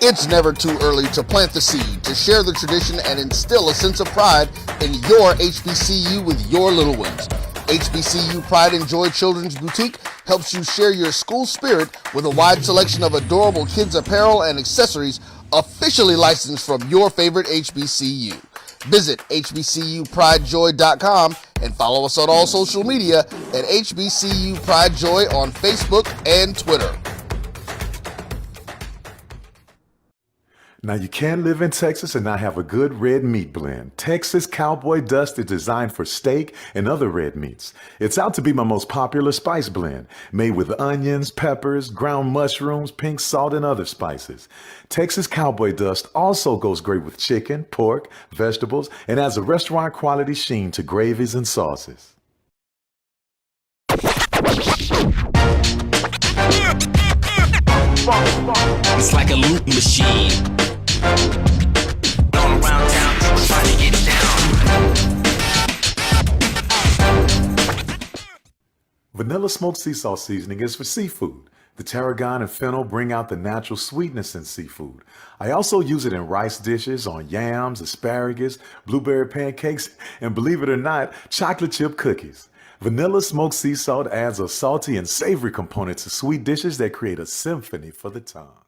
It's never too early to plant the seed, to share the tradition, and instill a sense of pride in your HBCU with your little ones. HBCU Pride and Joy Children's Boutique helps you share your school spirit with a wide selection of adorable kids apparel and accessories officially licensed from your favorite HBCU. Visit hbcupridejoy.com and follow us on all social media at HBCU Pride Joy on Facebook and Twitter. Now, you can't live in Texas and not have a good red meat blend. Texas Cowboy Dust is designed for steak and other red meats. It's out to be my most popular spice blend, made with onions, peppers, ground mushrooms, pink salt, and other spices. Texas Cowboy Dust also goes great with chicken, pork, vegetables, and adds a restaurant quality sheen to gravies and sauces. It's like a loop machine. Going around town, trying to get down. Vanilla smoked sea salt seasoning is for seafood. The tarragon and fennel bring out the natural sweetness in seafood. I also use it in rice dishes, on yams, asparagus, blueberry pancakes, and believe it or not, chocolate chip cookies. Vanilla smoked sea salt adds a salty and savory component to sweet dishes that create a symphony for the tongue.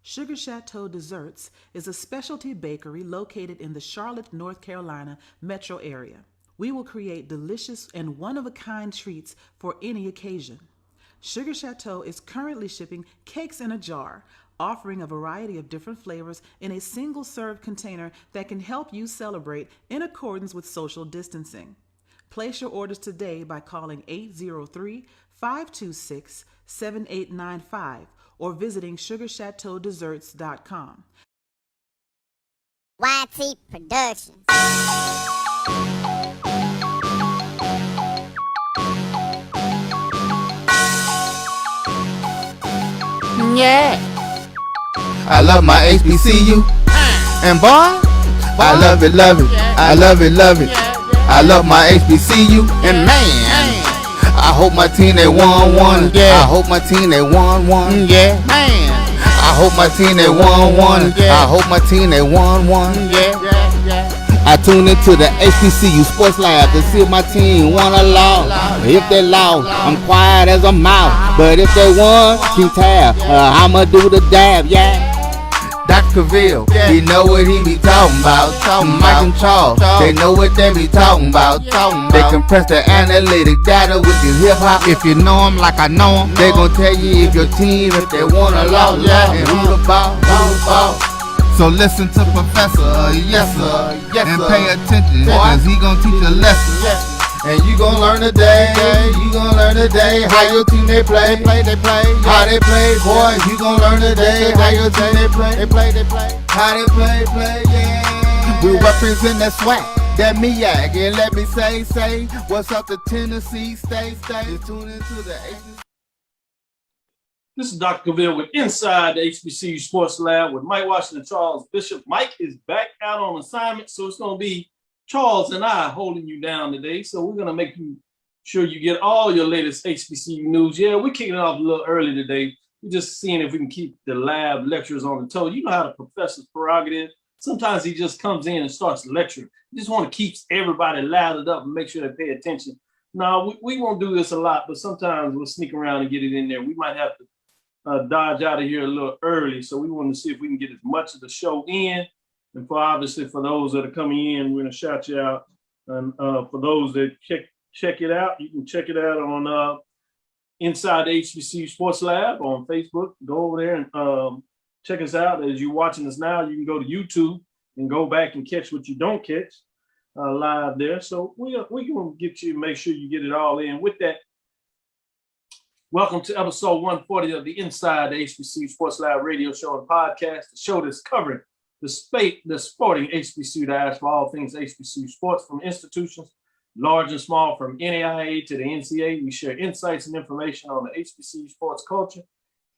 Sugar Chateau Desserts is a specialty bakery located in the Charlotte, North Carolina metro area. We will create delicious and one-of-a-kind treats for any occasion. Sugar Chateau is currently shipping cakes in a jar, offering a variety of different flavors in a single-serve container that can help you celebrate in accordance with social distancing. Place your orders today by calling 803-526-7895 or visiting sugarchateaudesserts.com. YT Productions. Yeah. I love my HBCU. And boy, I love it, love it. I love it, love it. I love my HBCU. And man, I hope my team they won one. Yeah. I hope my team they won one. Yeah. Man, I hope my team they won one. I hope my team they won one. Yeah. I tune into the HBCU Sports Lab to see if my team won or lost. If they lost, I'm quiet as a mouse. But if they won, keep tab. I'ma do the dab, yeah. Dr. Cavil, he know what he be talking about. Mike and Charles, they know what they be talking about. They compress the analytic data with the hip hop. If you know them like I know them, they gon' tell you if your team, if they won or lost, and who the ball, So listen to Professor, yes sir, and pay attention, cause he gon' teach a lesson. And you gon' learn today, you gon' learn today how your team they play, how they play, boy. You gon' learn today how your team they play, how they play, yeah. We represent that SWAC, that MEAC, and let me say, what's up to Tennessee State, tune into the HBCU. This is Dr. Cavil with Inside the HBCU Sports Lab with Mike Washington, Charles Bishop. Mike is back out on assignment, so it's going to be Charles and I holding you down today. So we're going to make sure you get all your latest HBCU news. Yeah, we're kicking it off a little early today. We're just seeing if we can keep the lab lecturers on the toe. You know how the professor's prerogative. Sometimes he just comes in and starts lecturing. You just want to keep everybody lathered up and make sure they pay attention. No, we won't do this a lot, but sometimes we'll sneak around and get it in there. We might have to dodge out of here a little early. So we want to see if we can get as much of the show in. And obviously for those that are coming in, we're going to shout you out. And for those that check it out, you can check it out on Inside the HBCU Sports Lab on Facebook. Go over there and check us out. As you're watching us now, you can go to YouTube and go back and catch what you don't catch live there. So we're going to get you, make sure you get it all in. With that, welcome to episode 140 of the Inside the HBCU Sports Lab radio show and podcast, the show that's covering the sporting HBCU dash for all things HBCU sports, from institutions large and small, from NAIA to the NCAA. We share insights and information on the HBCU sports culture,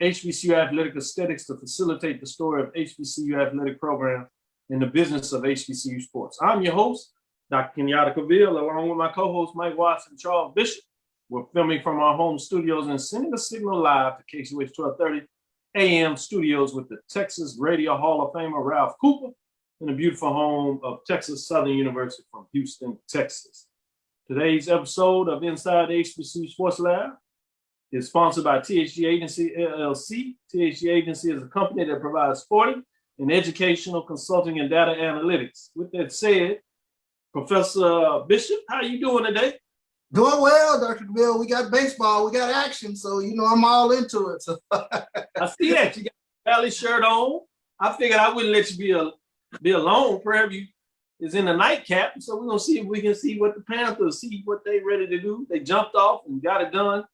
HBCU athletic aesthetics to facilitate the story of HBCU athletic programs and the business of HBCU sports. I'm your host, Dr. Kenyatta Cavil, along with my co-host Mike Watson and Charles Bishop. We're filming from our home studios and sending a signal live to KCOH 1230 AM studios with the Texas Radio Hall of Famer Ralph Cooper in the beautiful home of Texas Southern University from Houston, Texas. Today's episode of Inside the HBCU Sports Lab is sponsored by THG Agency LLC. THG Agency is a company that provides sporting and educational consulting and data analytics. With that said, Professor Bishop, how you doing today? Doing well, Dr. Cavil. We got baseball, we got action, so I'm all into it. So. I see that you got a Valley shirt on. I figured I wouldn't let you be alone. Prairie is in the nightcap, so we're gonna see if we can see what the Panthers see what they ready to do. They jumped off and got it done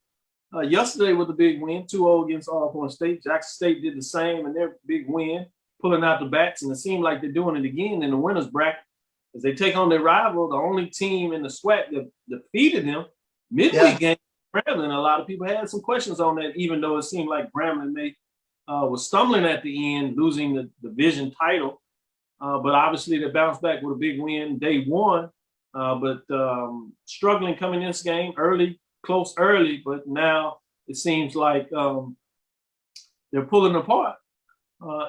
yesterday with a big win, 2-0 against Alcorn State. Jackson State did the same in their big win, pulling out the bats, and it seemed like they're doing it again in the winners bracket as they take on their rival, the only team in the SWAC that defeated them midweek game. Grambling. A lot of people had some questions on that, even though it seemed like Grambling was stumbling at the end, losing the division title. But obviously they bounced back with a big win day one, but struggling coming in this game close early, but now it seems like they're pulling apart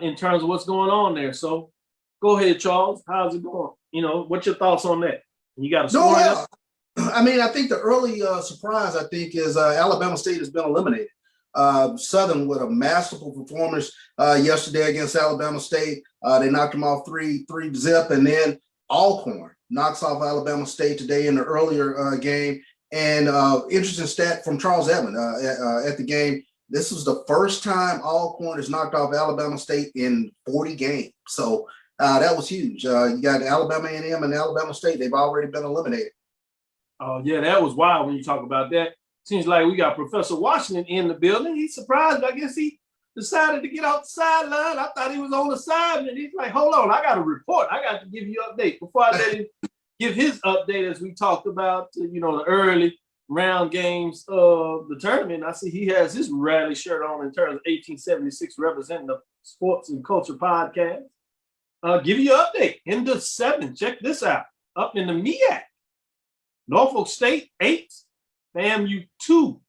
in terms of what's going on there. So go ahead, Charles. How's it going? What's your thoughts on that? You got a score? Well, I think the early surprise, is Alabama State has been eliminated. Southern with a masterful performance yesterday against Alabama State. They knocked them off 3-0, and then Alcorn knocks off Alabama State today in the earlier game. And interesting stat from Charles Edmond at the game. This was the first time Alcorn has knocked off Alabama State in 40 games. So that was huge. You got Alabama A&M and Alabama State. They've already been eliminated. Oh, yeah, that was wild when you talk about that. Seems like we got Professor Washington in the building. He's surprised. I guess he decided to get off the sideline. I thought he was on the side, and he's like, hold on, I got a report. I got to give you an update. Before I let him give his update, as we talked about, the early round games of the tournament, I see he has his rally shirt on in terms of 1876 representing the Sports and Culture Podcast. Give you an update. In the 7, check this out. Up in the MEAC, Norfolk State 8, FAMU 2.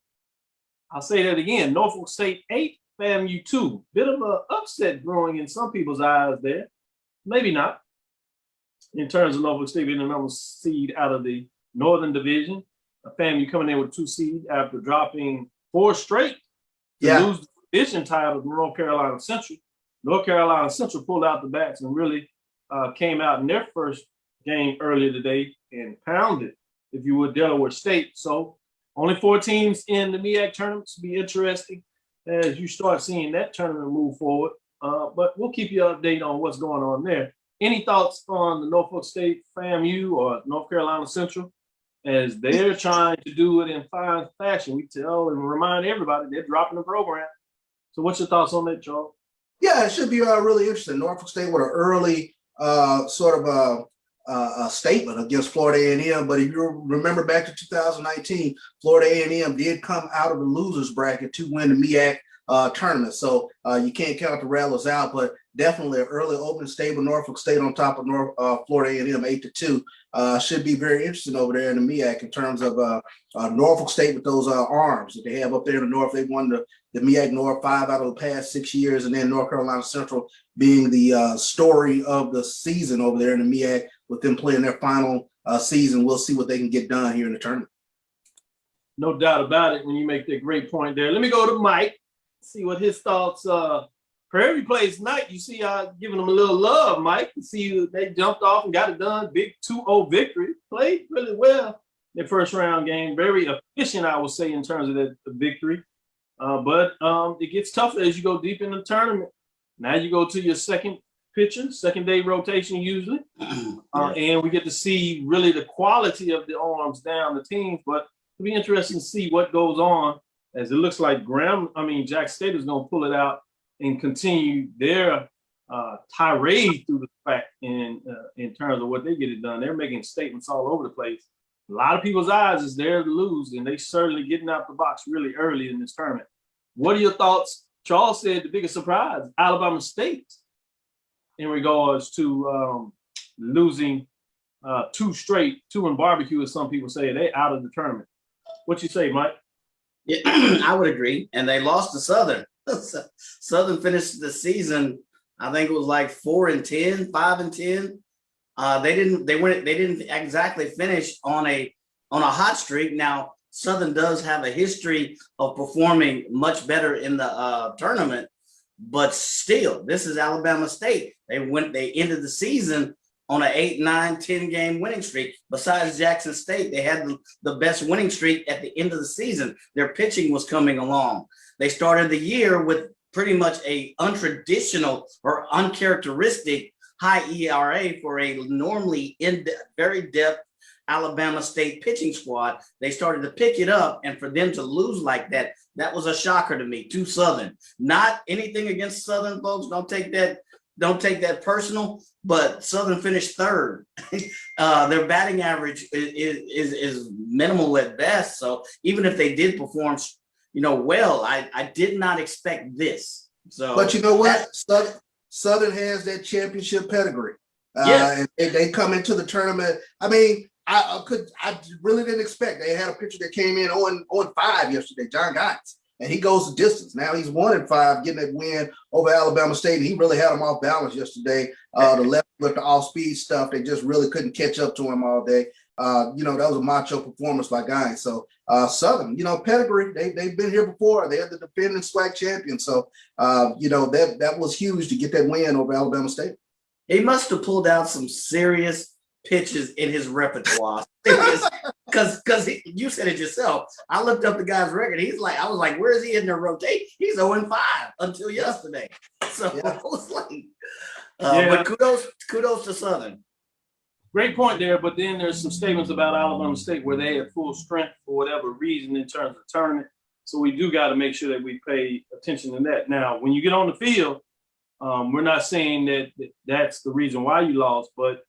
I'll say that again. Norfolk State 8, FAMU 2. Bit of an upset growing in some people's eyes there. Maybe not. In terms of Norfolk State being the number seed out of the Northern Division. FAMU coming in with 2 seed after dropping 4 straight to lose the division title to North Carolina Central. North Carolina Central pulled out the bats and really came out in their first game earlier today and pounded, if you would, Delaware State. So only 4 teams in the MEAC tournament. Be interesting as you start seeing that tournament move forward. But we'll keep you updated on what's going on there. Any thoughts on the Norfolk State FAMU or North Carolina Central as they're trying to do it in fine fashion? We tell and remind everybody they're dropping the program. So what's your thoughts on that, Charles? Yeah, it should be really interesting. Norfolk State with an early sort of a statement against Florida A&M. But if you remember back to 2019, Florida A&M did come out of the losers bracket to win the MEAC tournament. So you can't count the Rattlers out, but definitely an early opening statement. Norfolk State on top of Florida A&M 8-2 should be very interesting over there in the MEAC in terms of Norfolk State with those arms that they have up there in the north. They won the MEAC North 5 out of the past 6 years, and then North Carolina Central being the story of the season over there in the MEAC with them playing their final season. We'll see what they can get done here in the tournament. No doubt about it when you make that great point there. Let me go to Mike, see what his thoughts Prairie plays tonight. You see, giving them a little love, Mike. You see, they jumped off and got it done. Big 2-0 victory. Played really well their first round game. Very efficient, I would say, in terms of the victory. But it gets tougher as you go deep in the tournament. Now you go to your second pitcher, second day rotation usually. And we get to see really the quality of the arms down the teams. But it'll be interesting to see what goes on as it looks like Jack State is going to pull it out and continue their tirade through the track in terms of what they get it done. They're making statements all over the place. A lot of people's eyes is there to lose, and they certainly getting out the box really early in this tournament. What are your thoughts? Charles said the biggest surprise, Alabama State, in regards to losing 2 straight, 2 in barbecue, as some people say. They out of the tournament. What you say, Mike? Yeah, I would agree. And they lost to Southern Southern finished the season, I think it was like 4-10, 5-10. They didn't exactly finish on a hot streak. Now, Southern does have a history of performing much better in the tournament, but still, this is Alabama State. They ended the season on an 8, 9, 10 game winning streak. Besides Jackson State, they had the best winning streak at the end of the season. Their pitching was coming along. They started the year with pretty much a untraditional or uncharacteristic high ERA for a normally very depth Alabama State pitching squad. They started to pick it up, and for them to lose like that, that was a shocker to me, to Southern. Not anything against Southern, folks. Don't take that personal, but Southern finished third. Their batting average is minimal at best. So even if they did perform, well, I did not expect this. So, but you know what? Southern has that championship pedigree. Yes. And they come into the tournament. I mean, I really didn't expect. They had a pitcher that came in on 5 yesterday, John Gotts, and he goes the distance. Now he's 1-5, getting that win over Alabama State. He really had them off balance yesterday. The left with the off-speed stuff, they just really couldn't catch up to him all day. That was a macho performance by Gotts. So Southern, pedigree. They've been here before. They're the defending SWAC champion. So that was huge to get that win over Alabama State. He must have pulled out some serious pitches in his repertoire, because you said it yourself. I looked up the guy's record. I was like, where is he in their rotation? He's 0-5 until yesterday. So I was like, but kudos to Southern. Great point there, but then there's some statements about Alabama State where they had full strength for whatever reason in terms of tournament. So we do got to make sure that we pay attention to that. Now, when you get on the field, we're not saying that that's the reason why you lost, but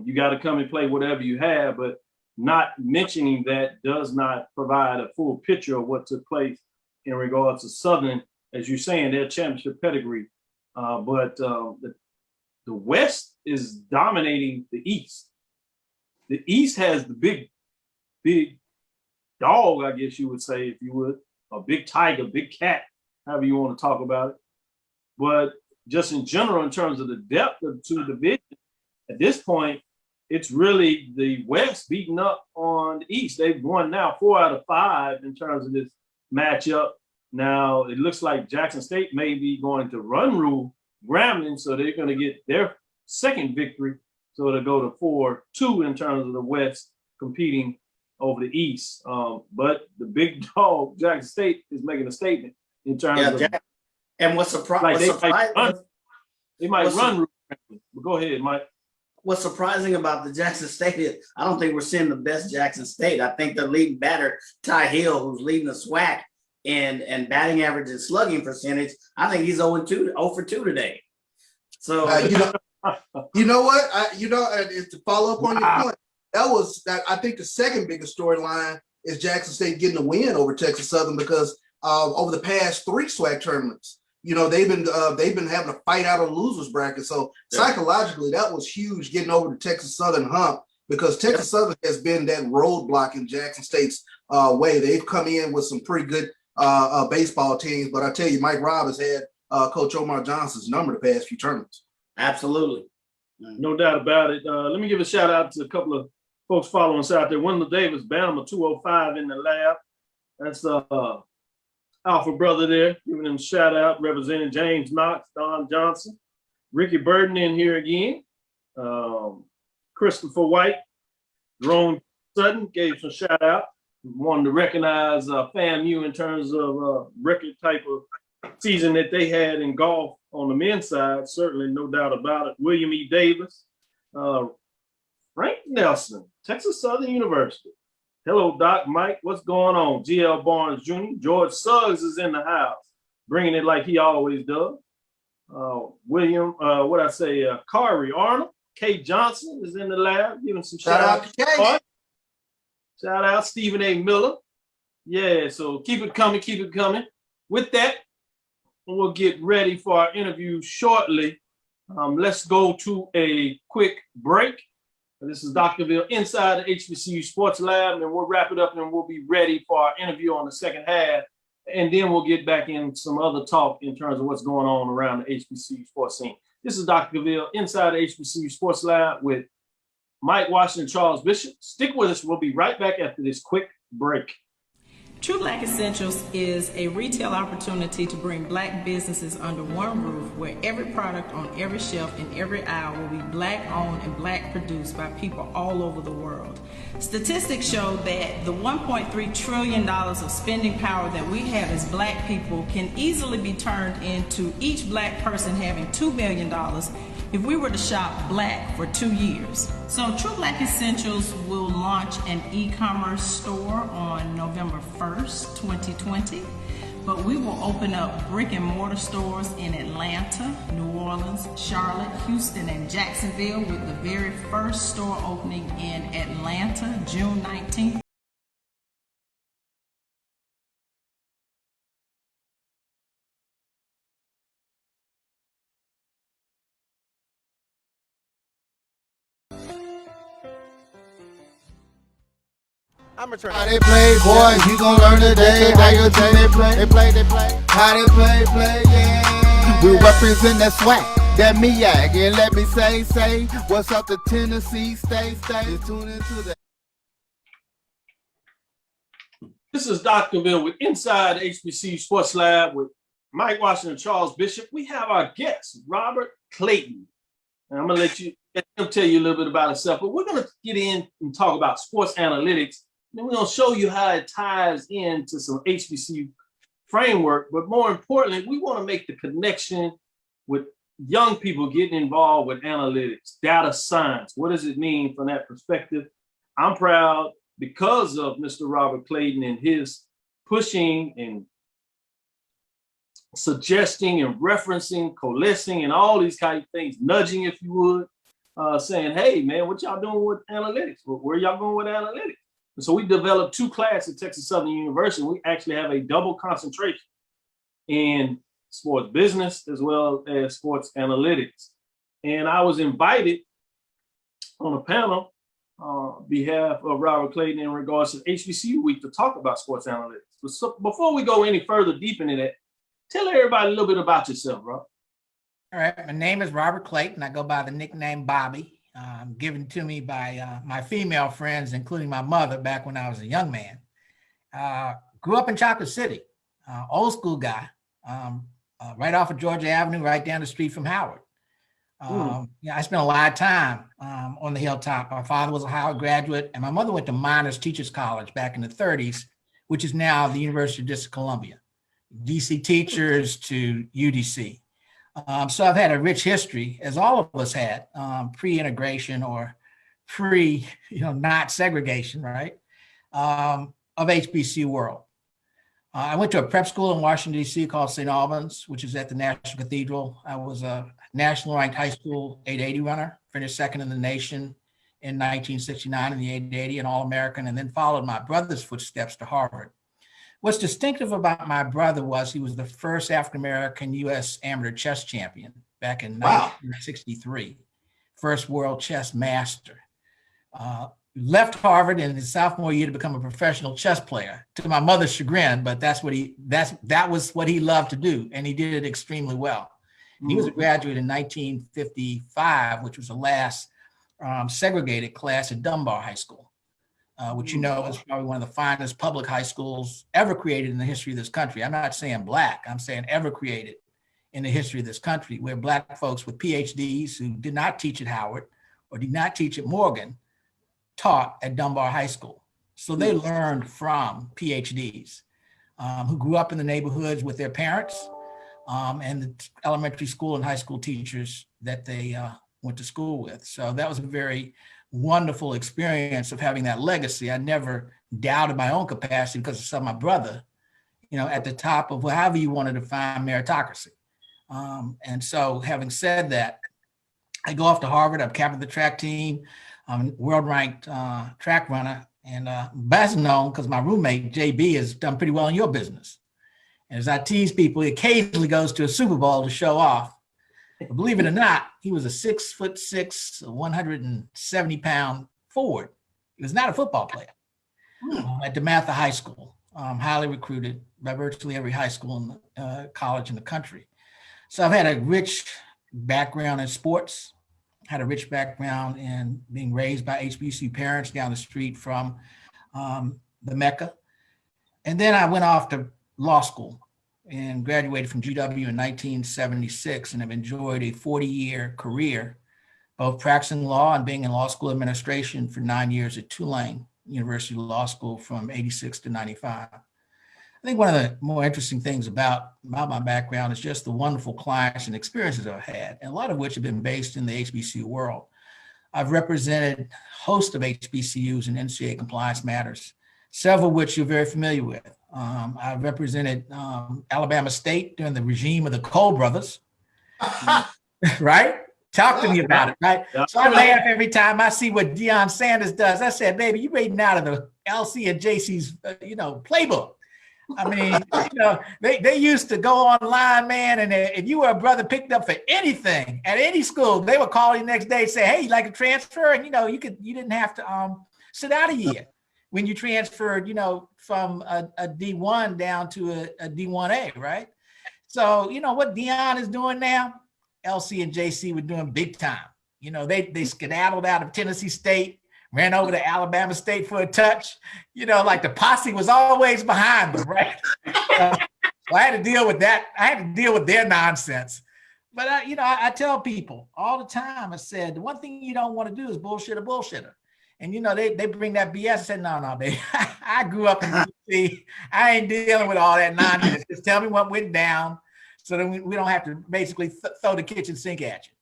you got to come and play whatever you have. But not mentioning that does not provide a full picture of what took place in regards to Southern, as you're saying, their championship pedigree. But the West is dominating the East. The East has the big dog, I guess you would say, if you would, a big tiger, big cat, however you want to talk about it. But just in general, in terms of the depth of the two divisions, at this point, it's really the West beating up on the East. They've won now 4 out of 5 in terms of this matchup. Now, it looks like Jackson State may be going to run rule Grambling, so they're going to get their second victory. So it'll go to 4-2 in terms of the West competing over the East. But the big dog, Jackson State, is making a statement in terms of. And what's surprising? They might run. But go ahead, Mike. What's surprising about the Jackson State is I don't think we're seeing the best Jackson State. I think the leading batter, Ty Hill, who's leading the SWAC and batting average and slugging percentage, I think he's 0 for 2 today. So you know what? And to follow up on your point, I think the second biggest storyline is Jackson State getting a win over Texas Southern, because over the past 3 SWAC tournaments, they've been having to fight out a losers bracket. So psychologically, that was huge, getting over the Texas Southern hump, because Texas Southern has been that roadblock in Jackson State's way. They've come in with some pretty good baseball teams, but I tell you, Mike Robb has had Coach Omar Johnson's number the past few tournaments. Absolutely. No doubt about it. Let me give a shout out to a couple of folks following us out there. Wendell Davis, Bama 205 in the lab. That's Alpha brother there, giving him a shout out, representing James Knox, Don Johnson, Ricky Burden in here again, Christopher White, Jerome Sutton gave some shout out. Wanted to recognize FAMU in terms of record type of season that they had in golf on the men's side, certainly no doubt about it. William E. Davis, Frank Nelson, Texas Southern University. Hello, Doc, Mike, what's going on? G.L. Barnes Jr., George Suggs is in the house, bringing it like he always does. William, Kari Arnold, Kate Johnson is in the lab, giving some shout out to Kate. Shout out Stephen A. Miller. Yeah, so keep it coming. With that, we'll get ready for our interview shortly. Let's go to a quick break. This is Dr. Cavil inside the HBCU Sports Lab, and we'll wrap it up and we'll be ready for our interview on the second half and then we'll get back in some other talk in terms of what's going on around the HBCU sports scene. This is Dr. Cavil inside the HBCU Sports Lab with Mike Washington, Charles Bishop. Stick with us. We'll be right back after this quick break. True Black Essentials is a retail opportunity to bring Black businesses under one roof, where every product on every shelf in every aisle will be Black owned and Black produced by people all over the world. Statistics show that the $1.3 trillion of spending power that we have as Black people can easily be turned into each Black person having $2 billion if we were to shop Black for 2 years. So True Black Essentials will launch an e-commerce store on November 1st, 2020, but we will open up brick and mortar stores in Atlanta, New Orleans, Charlotte, Houston, and Jacksonville, with the very first store opening in Atlanta, June 19th. How they play, boy, you gon' learn today. How your team they play. How they play, yeah. We represent that SWAC, that MEAC, and let me say, what's up to Tennessee, stay, just tune into that. This is Dr. Cavil with Inside HBCU Sports Lab with Mike Washington, Charles Bishop. We have our guest, Robert Clayton. And I'm gonna let him tell you a little bit about himself, but we're gonna get in and talk about sports analytics. Then we're gonna show you how it ties into some HBCU framework, but more importantly, we wanna make the connection with young people getting involved with analytics, data science. What does it mean from that perspective? I'm proud because of Mr. Robert Clayton and his pushing and suggesting and referencing, coalescing, and all these kind of things, nudging, if you would, saying, hey, man, what y'all doing with analytics? Where y'all going with analytics? And so we developed 2 classes at Texas Southern University. We actually have a double concentration in sports business as well as sports analytics. And I was invited on a panel on behalf of Robert Clayton in regards to HBCU Week to talk about sports analytics. So before we go any further deep into that, tell everybody a little bit about yourself, Rob. All right, my name is Robert Clayton. I go by the nickname Bobby, given to me by my female friends, including my mother back when I was a young man. Grew up in Chocolate City, old school guy, right off of Georgia Avenue, right down the street from Howard. Yeah, I spent a lot of time on the hilltop. My father was a Howard graduate, and my mother went to Miners Teachers College back in the 30s, which is now the University of District of Columbia. DC teachers to UDC. So I've had a rich history, as all of us had, pre-integration or not segregation, right, of HBCU world. I went to a prep school in Washington, D.C. called St. Albans, which is at the National Cathedral. I was a national ranked high school 880 runner, finished second in the nation in 1969 in the 880, and All-American, and then followed my brother's footsteps to Harvard. What's distinctive about my brother was he was the first African-American U.S. amateur chess champion back in 1963, first world chess master. Left Harvard in his sophomore year to become a professional chess player, to my mother's chagrin, but that was what he loved to do, and he did it extremely well. He was a graduate in 1955, which was the last segregated class at Dunbar High School. Which is probably one of the finest public high schools ever created in the history of this country. I'm not saying Black, I'm saying ever created in the history of this country, where Black folks with PhDs who did not teach at Howard or did not teach at Morgan taught at Dunbar High School. So they learned from PhDs who grew up in the neighborhoods with their parents and the elementary school and high school teachers that they went to school with. So that was a very wonderful experience of having that legacy. I never doubted my own capacity because I saw my brother, at the top of however you want to define meritocracy. And so having said that, I go off to Harvard, I've captained the track team, I'm world ranked track runner, and best known because my roommate, JB, has done pretty well in your business. And as I tease people, he occasionally goes to a Super Bowl to show off. But believe it or not, he was a 6'6", 170-pound forward. He was not a football player. At DeMatha High School, highly recruited, by virtually every high school and college in the country. So I've had a rich background in sports, had a rich background in being raised by HBCU parents down the street from the Mecca. And then I went off to law school and graduated from GW in 1976 and have enjoyed a 40-year career, both practicing law and being in law school administration for 9 years at Tulane University Law School from 86 to 95. I think one of the more interesting things about my background is just the wonderful clients and experiences I've had, and a lot of which have been based in the HBCU world. I've represented a host of HBCUs in NCAA compliance matters, several of which you're very familiar with. I've represented Alabama State during the regime of the Cole brothers, right? Talk to me about it, right? So I laugh every time I see what Deion Sanders does. I said, baby, you're reading out of the LC and JC's, playbook. I mean, they used to go online, man, and if you were a brother picked up for anything at any school, they would call you next day and say, hey, you like to transfer? And, you didn't have to sit out a year when you transferred, from a D1 down to a D1A, right? So, what Deion is doing now, LC and JC were doing big time. They skedaddled out of Tennessee State, ran over to Alabama State for a touch. Like the posse was always behind them, right? So I had to deal with that. I had to deal with their nonsense. But, I tell people all the time, I said, the one thing you don't want to do is bullshit a bullshitter. And, they bring that BS. I said, no, baby. I grew up in D.C. I ain't dealing with all that nonsense. Just tell me what went down so that we don't have to basically throw the kitchen sink at you.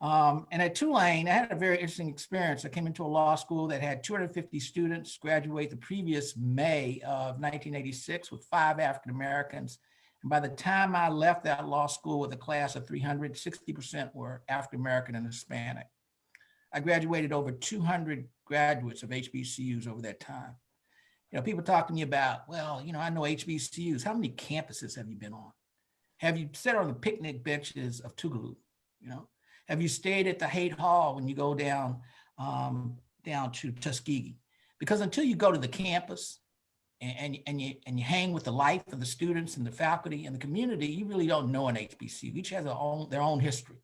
And at Tulane, I had a very interesting experience. I came into a law school that had 250 students graduate the previous May of 1986 with 5 African Americans. And by the time I left that law school with a class of 300, 60% were African American and Hispanic. I graduated over 200 graduates of HBCUs over that time. People talk to me about, well, I know HBCUs. How many campuses have you been on? Have you sat on the picnic benches of Tougaloo? Have you stayed at the Haight Hall when you go down to Tuskegee? Because until you go to the campus and you hang with the life of the students and the faculty and the community, you really don't know an HBCU. Each has their own history.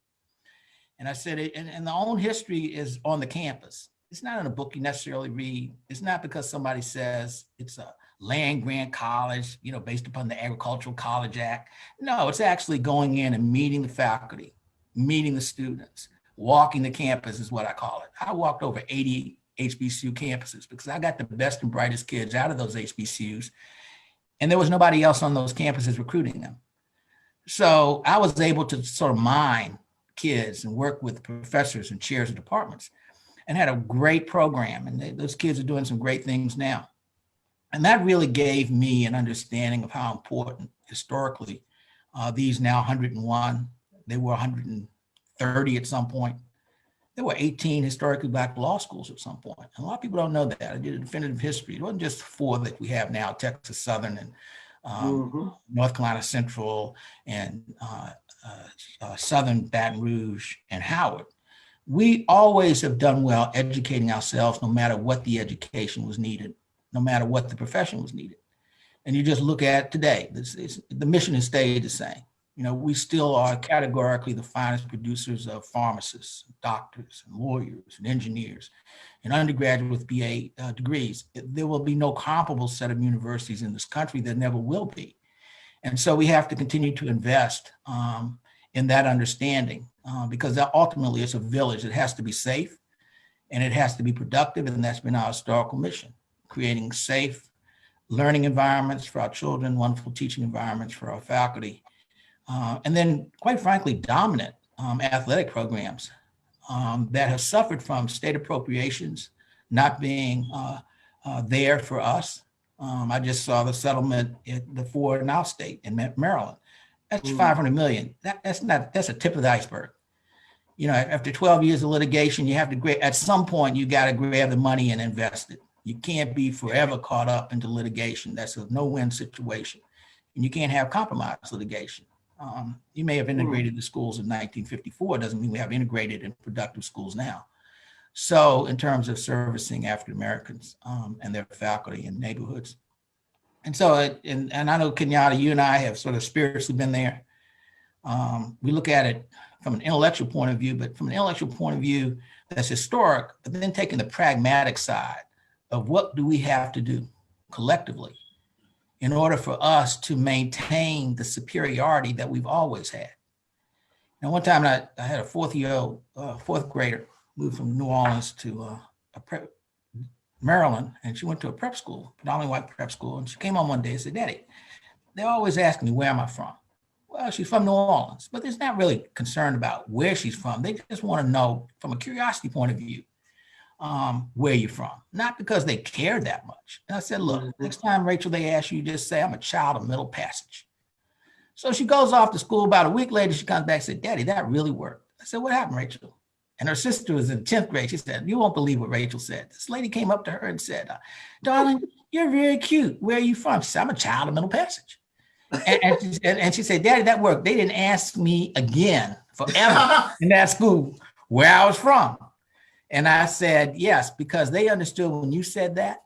And I said, and the own history is on the campus. It's not in a book you necessarily read. It's not because somebody says it's a land grant college, based upon the Agricultural College Act. No, it's actually going in and meeting the faculty, meeting the students, walking the campus is what I call it. I walked over 80 HBCU campuses because I got the best and brightest kids out of those HBCUs, and there was nobody else on those campuses recruiting them. So I was able to sort of mine kids and work with professors and chairs of departments and had a great program. And those kids are doing some great things now. And that really gave me an understanding of how important historically these now 101, they were 130 at some point. There were 18 historically Black law schools at some point. And a lot of people don't know that. I did a definitive history. It wasn't just 4 that we have now, Texas Southern and North Carolina Central and Southern Baton Rouge and Howard. We always have done well educating ourselves no matter what the education was needed, no matter what the profession was needed. And you just look at today, the mission has stayed the same. We still are categorically the finest producers of pharmacists, doctors, and lawyers, and engineers, and undergraduate with BA degrees. There will be no comparable set of universities in this country. There never will be. And so we have to continue to invest in that understanding because ultimately it's a village. It has to be safe and it has to be productive. And that's been our historical mission, creating safe learning environments for our children, wonderful teaching environments for our faculty. And then, quite frankly, dominant athletic programs that have suffered from state appropriations not being there for us. I just saw the settlement at the Ford Now State in Maryland. That's $500 million. That's a tip of the iceberg. After 12 years of litigation, you have to at some point you got to grab the money and invest it. You can't be forever caught up into litigation. That's a no-win situation, and you can't have compromise litigation. You may have integrated the schools in 1954. Doesn't mean we have integrated and productive schools now. So in terms of servicing African Americans and their faculty in neighborhoods, And so, and I know, Kenyatta, you and I have sort of spiritually been there. We look at it from an intellectual point of view, but from an intellectual point of view that's historic, but then taking the pragmatic side of what do we have to do collectively in order for us to maintain the superiority that we've always had. Now, one time I had a fourth grader moved from New Orleans to Maryland, and she went to a prep school, predominantly white prep school. And she came home one day and said, "Daddy, they're always asking me, where am I from?" Well, she's from New Orleans, but they're not really concerned about where she's from. They just want to know, from a curiosity point of view, where you're from, not because they care that much. And I said, look, next time, Rachel, they ask you, just say, I'm a child of Middle Passage. So she goes off to school. About a week later, she comes back and said, "Daddy, that really worked." I said, "What happened, Rachel?" And her sister was in 10th grade. She said, "You won't believe what Rachel said. This lady came up to her and said, darling, you're very cute. Where are you from?" She said, "I'm a child of Middle Passage." And she said, "Daddy, that worked. They didn't ask me again forever in that school where I was from." And I said, yes, because they understood when you said that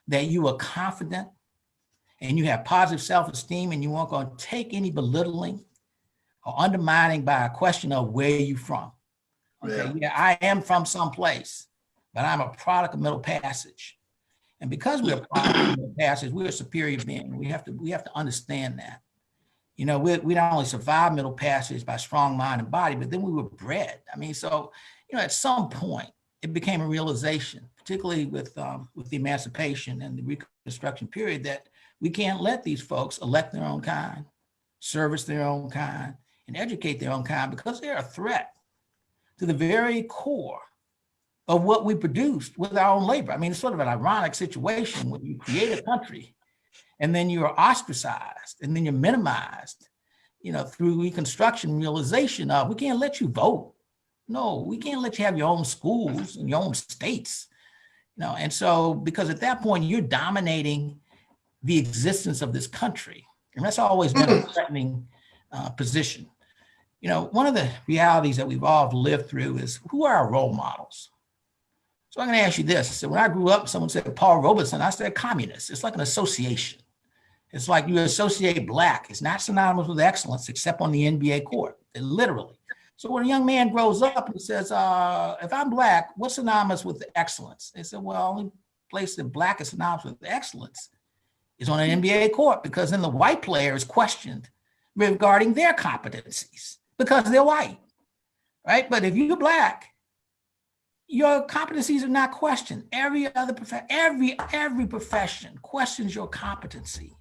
you were confident and you have positive self-esteem and you weren't going to take any belittling or undermining by a question of where you from. Okay, yeah, I am from someplace, but I'm a product of Middle Passage. And because we're a product of Middle Passage, we're a superior being. We have to understand that. You know, we not only survived Middle Passage by strong mind and body, but then we were bred. I mean, so, you know, at some point it became a realization, particularly with the emancipation and the Reconstruction period, that we can't let these folks elect their own kind, service their own kind, and educate their own kind, because they're a threat to the very core of what we produced with our own labor. I mean, it's sort of an ironic situation when you create a country and then you're ostracized and then you're minimized, you know, through Reconstruction realization of, we can't let you vote. No, we can't let you have your own schools and your own states, you know. And so, because at that point you're dominating the existence of this country, and that's always been a threatening position. You know, one of the realities that we've all lived through is, who are our role models? So I'm going to ask you this. So when I grew up, someone said Paul Robeson, I said communist. It's like an association. It's like you associate Black. It's not synonymous with excellence, except on the NBA court, literally. So when a young man grows up and says, if I'm Black, what's synonymous with excellence? They said, well, only place that Black is synonymous with excellence is on an NBA court, because then the white player is questioned regarding their competencies because they're white, right? But if you're Black, your competencies are not questioned. Every profession questions your competency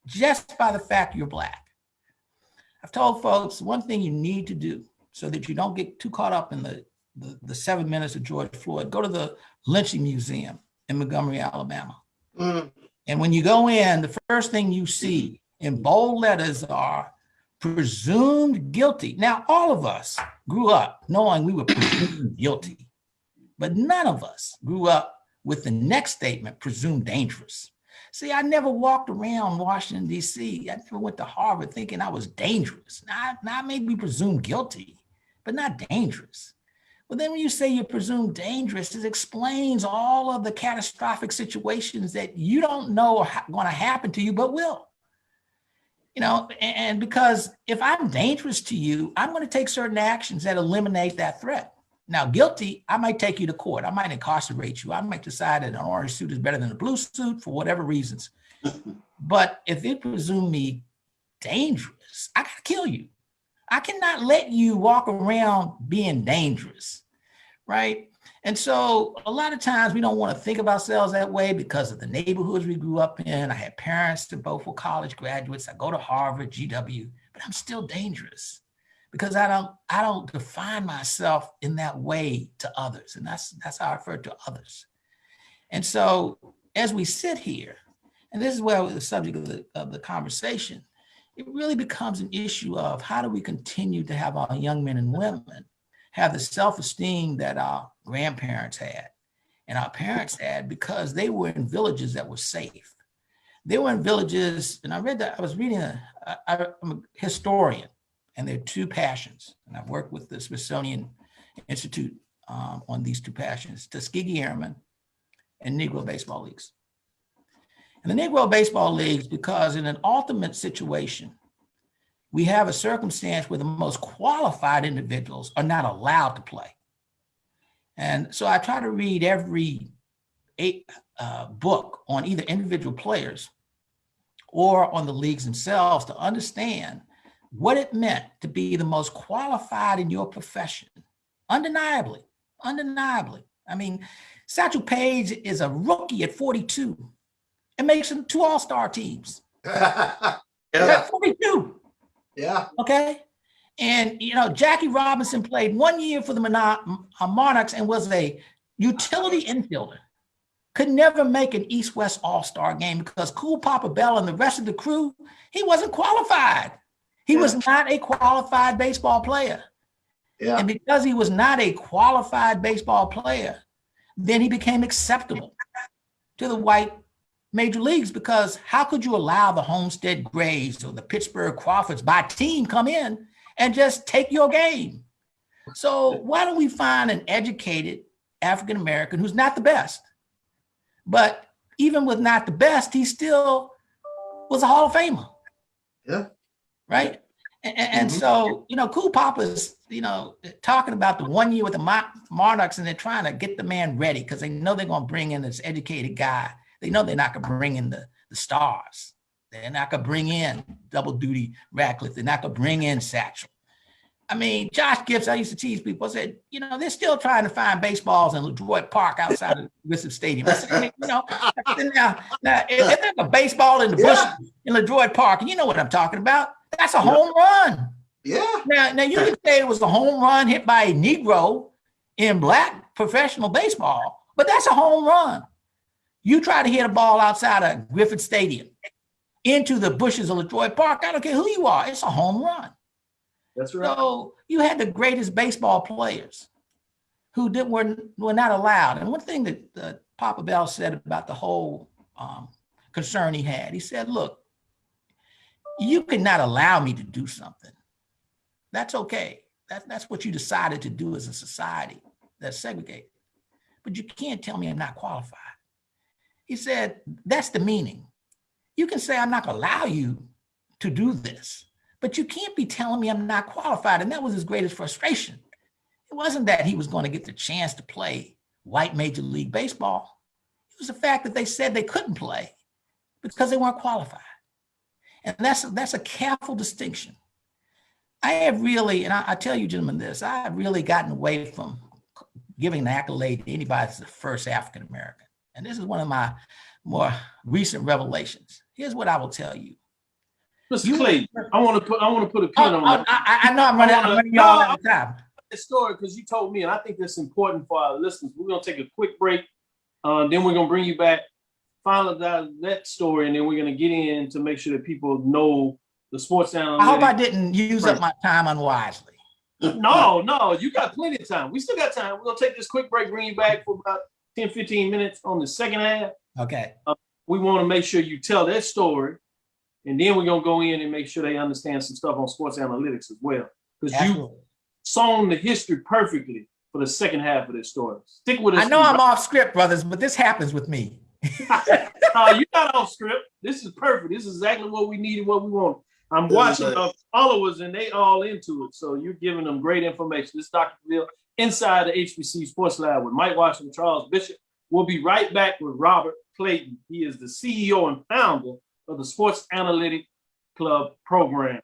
just by the fact you're Black. I've told folks, one thing you need to do so that you don't get too caught up in the 7 minutes of George Floyd, go to the Lynching Museum in Montgomery, Alabama. And when you go in, the first thing you see in bold letters are presumed guilty. Now, all of us grew up knowing we were presumed guilty, but none of us grew up with the next statement, presumed dangerous. See, I never walked around Washington, D.C. I never went to Harvard thinking I was dangerous. Now I may be presumed guilty, but not dangerous. But then when you say you're presumed dangerous, it explains all of the catastrophic situations that you don't know are going to happen to you, but will. You know, and because if I'm dangerous to you, I'm going to take certain actions that eliminate that threat. Now, guilty, I might take you to court. I might incarcerate you. I might decide that an orange suit is better than a blue suit for whatever reasons. But if it presumes me dangerous, I got to kill you. I cannot let you walk around being dangerous, right? And so a lot of times we don't want to think of ourselves that way because of the neighborhoods we grew up in. I had parents that both were college graduates. I go to Harvard, GW, but I'm still dangerous because I don't define myself in that way to others. And that's how I refer to others. And so as we sit here, and this is where the subject of the conversation, it really becomes an issue of how do we continue to have our young men and women have the self-esteem that our grandparents had and our parents had, because they were in villages that were safe. They were in villages, and I was reading, I'm a historian, and there are two passions, and I've worked with the Smithsonian Institute on these two passions, Tuskegee Airmen and Negro baseball leagues. And the Negro Baseball Leagues, because in an ultimate situation, we have a circumstance where the most qualified individuals are not allowed to play. And so I try to read every book on either individual players or on the leagues themselves to understand what it meant to be the most qualified in your profession. Undeniably. I mean, Satchel Paige is a rookie at 42. It makes him 2 all-star teams. Yeah. At 42. Yeah. Okay. And, you know, Jackie Robinson played 1 year for the Monarchs and was a utility infielder. Could never make an East-West all-star game because Cool Papa Bell and the rest of the crew, he wasn't qualified. He was not a qualified baseball player. Yeah. And because he was not a qualified baseball player, then he became acceptable to the white major leagues, because how could you allow the Homestead Grays or the Pittsburgh Crawfords by team come in and just take your game? So why don't we find an educated African-American who's not the best, but even with not the best, he still was a Hall of Famer. Yeah. Right. And so, you know, Cool Papa's, you know, talking about the 1 year with the Monarchs, and they're trying to get the man ready because they know they're going to bring in this educated guy. They know they're not going to bring in the stars. They're not going to bring in double duty Radcliffe. They're not going to bring in Satchel. I mean, Josh Gibbs, I used to tease people. I said, you know, they're still trying to find baseballs in LaDroit Park outside of Recipient Stadium. I said, you know, now if there's a baseball in the bush in LaDroit Park, and you know what I'm talking about, that's a home run. Yeah. Now you can say it was a home run hit by a Negro in black professional baseball, but that's a home run. You try to hit a ball outside of Griffith Stadium into the bushes of LaDroit Park, I don't care who you are, it's a home run. That's right. So you had the greatest baseball players who were not allowed. And one thing that Papa Bell said about the whole concern he had, he said, look, you could not allow me to do something. That's okay. That's what you decided to do as a society that's segregated. But you can't tell me I'm not qualified. He said, that's the meaning. You can say I'm not going to allow you to do this, but you can't be telling me I'm not qualified. And that was his greatest frustration. It wasn't that he was going to get the chance to play white Major League Baseball. It was the fact that they said they couldn't play because they weren't qualified. And that's a careful distinction. I have really, and I tell you gentlemen this, I have really gotten away from giving an accolade to anybody that's the first African-American. And this is one of my more recent revelations. Here's what I will tell you. Mr. Clayton, I want to put a pin on that. I know I'm running y'all out of time. This story, because you told me, and I think that's important for our listeners. We're going to take a quick break. Then we're going to bring you back, finalize that story, and then we're going to get in to make sure that people know the sports analytics. I hope I didn't use up my time unwisely. No, you got plenty of time. We still got time. We're going to take this quick break, bring you back for about 10, 15 minutes on the second half. Okay. We want to make sure you tell that story, and then we're going to go in and make sure they understand some stuff on sports analytics as well. Because you sewn the history perfectly for the second half of this story. Stick with us. I know I'm off script, brothers, but this happens with me. You're not off script. This is perfect. This is exactly what we need and what we want. I'm watching our followers, and they all into it. So you're giving them great information. This is Dr. Cavil inside the HBCU Sports Lab with Mike Washington, Charles Bishop. We'll be right back with Robert Clayton. He is the CEO and founder of the Sports Analytic Club program.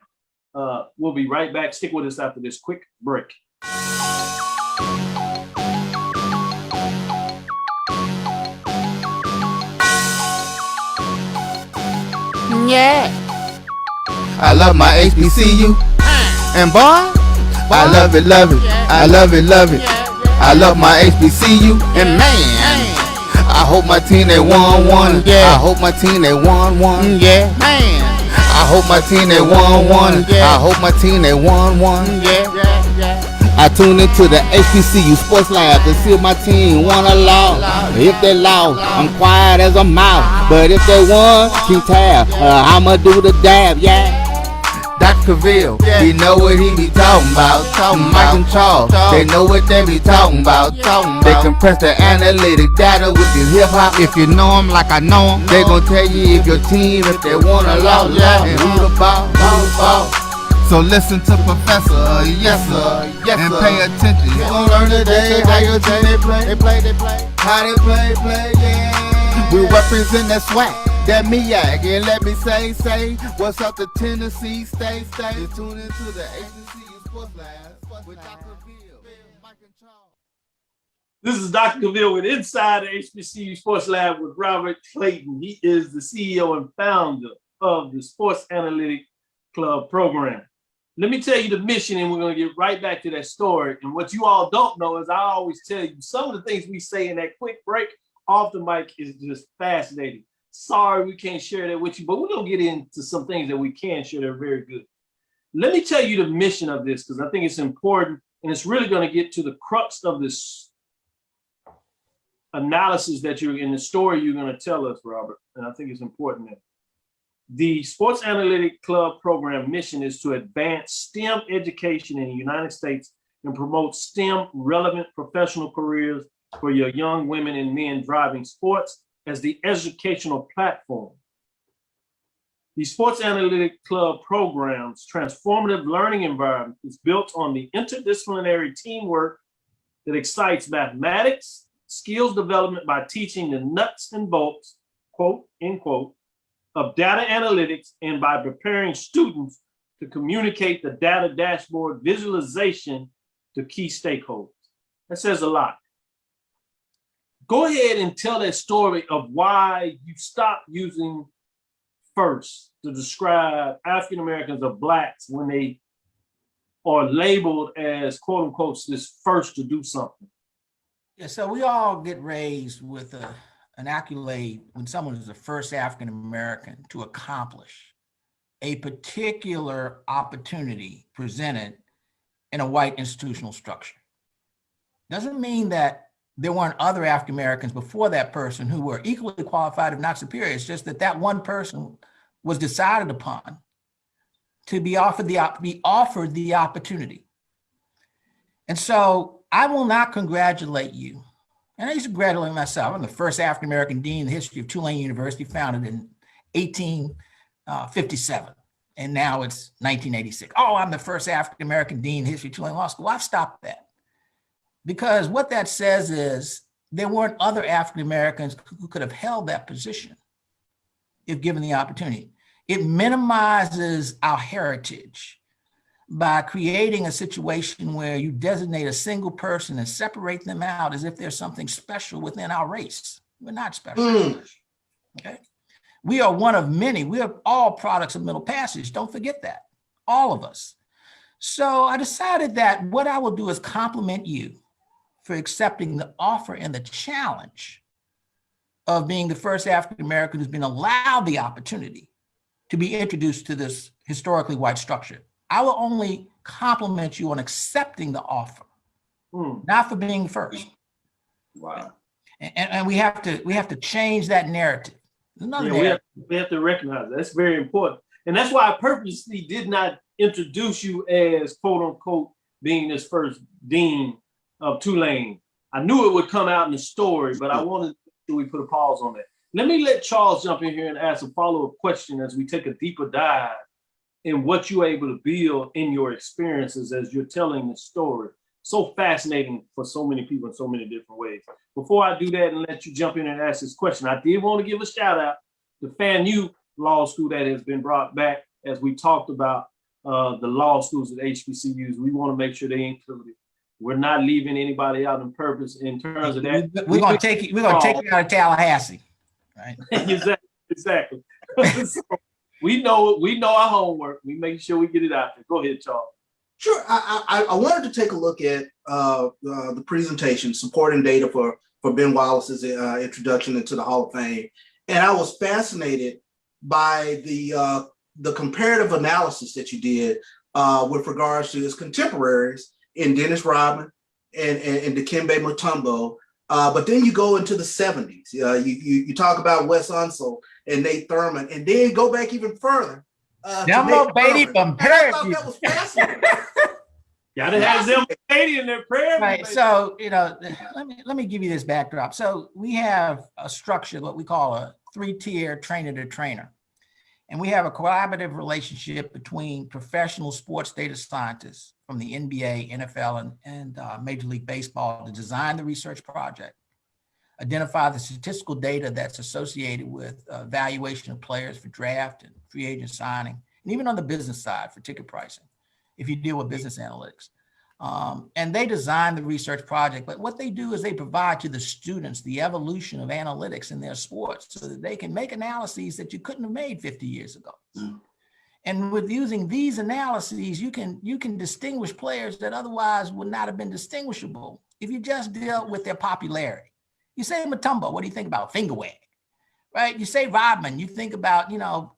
We'll be right back. Stick with us after this quick break. Yeah. I love my HBCU. And boy, I love it, love it. I love it, love it. I love my HBCU. And man, I hope my team they won. Yeah. I hope my team they won. Yeah. Man, I hope my team they won. I hope my team they won. Yeah. I tune into the HBCU Sports Lab to see if my team won or lost. If they lost, I'm quiet as a mouse. But if they won, keep tab. I'ma do the dab, yeah. Dr. Cavil, he know what he be talking about. Mike and Charles, they know what they be talking about. They compress the analytic data with your hip hop. If you know them like I know them, they gon' tell you if your team, if they wanna law, and who the ball. So listen to Professor, yes sir, and pay attention. You gon' learn today how your team they play, how they play, yeah. We represent that SWAC, that MEAC, and let me say, what's up to Tennessee, stay. Just tune into the HBCU Sports Lab with Dr. Cavil, Mike and Charles. This is Dr. Cavil with Inside the HBCU Sports Lab with Robert Clayton. He is the CEO and founder of the Sports Analytic Club program. Let me tell you the mission, and we're going to get right back to that story. And what you all don't know is I always tell you some of the things we say in that quick break off the mic is just fascinating. Sorry we can't share that with you, but we're going to get into some things that we can share that are very good. Let me tell you the mission of this, because I think it's important, and it's really going to get to the crux of this analysis that you're in the story you're going to tell us, Robert. And I think it's important that the Sports Analytic Club program mission is to advance STEM education in the United States and promote STEM relevant professional careers for your young women and men driving sports as the educational platform. The Sports Analytic Club program's transformative learning environment is built on the interdisciplinary teamwork that excites mathematics, skills development by teaching the nuts and bolts, quote, end quote, of data analytics, and by preparing students to communicate the data dashboard visualization to key stakeholders. That says a lot. Go ahead and tell that story of why you stopped using first to describe African Americans or Blacks when they are labeled as, quote unquote, this first to do something. Yeah, so we all get raised with an accolade when someone is the first African American to accomplish a particular opportunity presented in a white institutional structure. Doesn't mean that there weren't other African Americans before that person who were equally qualified, if not superior. It's just that that one person was decided upon to be offered the opportunity. And so I will not congratulate you. And I used to congratulate myself. I'm the first African-American dean in the history of Tulane University, founded in 1857. And now it's 1986. Oh, I'm the first African-American dean in the history of Tulane Law School. I've stopped that. Because what that says is there weren't other African-Americans who could have held that position if given the opportunity. It minimizes our heritage by creating a situation where you designate a single person and separate them out as if there's something special within our race. We're not special. Okay. We are one of many. We are all products of Middle Passage. Don't forget that. All of us. So I decided that what I will do is compliment you for accepting the offer and the challenge of being the first African American who's been allowed the opportunity to be introduced to this historically white structure. I will only compliment you on accepting the offer, not for being first. Wow. And we have to change that narrative. Yeah, we have to recognize that. That's very important. And that's why I purposely did not introduce you as, quote unquote, being this first dean of Tulane. I knew it would come out in the story, but I wanted to make sure we put a pause on that. Let me let Charles jump in here and ask a follow-up question as we take a deeper dive in what you're able to build in your experiences as you're telling the story. So fascinating for so many people in so many different ways. Before I do that and let you jump in and ask this question, I did want to give a shout out to FAMU Law School that has been brought back as we talked about the law schools at HBCUs. We want to make sure they included. We're not leaving anybody out on purpose in terms of that. We're going to take you out of Tallahassee, right? Exactly. So we know our homework. We make sure we get it out there. Go ahead, Charles. Sure. I wanted to take a look at the presentation, supporting data for Ben Wallace's introduction into the Hall of Fame. And I was fascinated by the comparative analysis that you did with regards to his contemporaries in Dennis Rodman and Dikembe Mutombo. But then you go into the 70s. You talk about Wes Unseld and Nate Thurman, and then go back even further Jumbo Beatty from Prairie. I thought that was fascinating. Gotta have them Beatty in their prayer. Right. So, let me give you this backdrop. So we have a structure, what we call a 3-tier trainer to trainer. And we have a collaborative relationship between professional sports data scientists from the NBA, NFL, and Major League Baseball to design the research project, identify the statistical data that's associated with evaluation of players for draft and free agent signing, and even on the business side for ticket pricing, if you deal with business analytics. And they design the research project, but what they do is they provide to the students the evolution of analytics in their sports so that they can make analyses that you couldn't have made 50 years ago. And with using these analyses, you can distinguish players that otherwise would not have been distinguishable if you just dealt with their popularity. You say Mutombo, what do you think about? Finger wag, right? You say Rodman, you think about,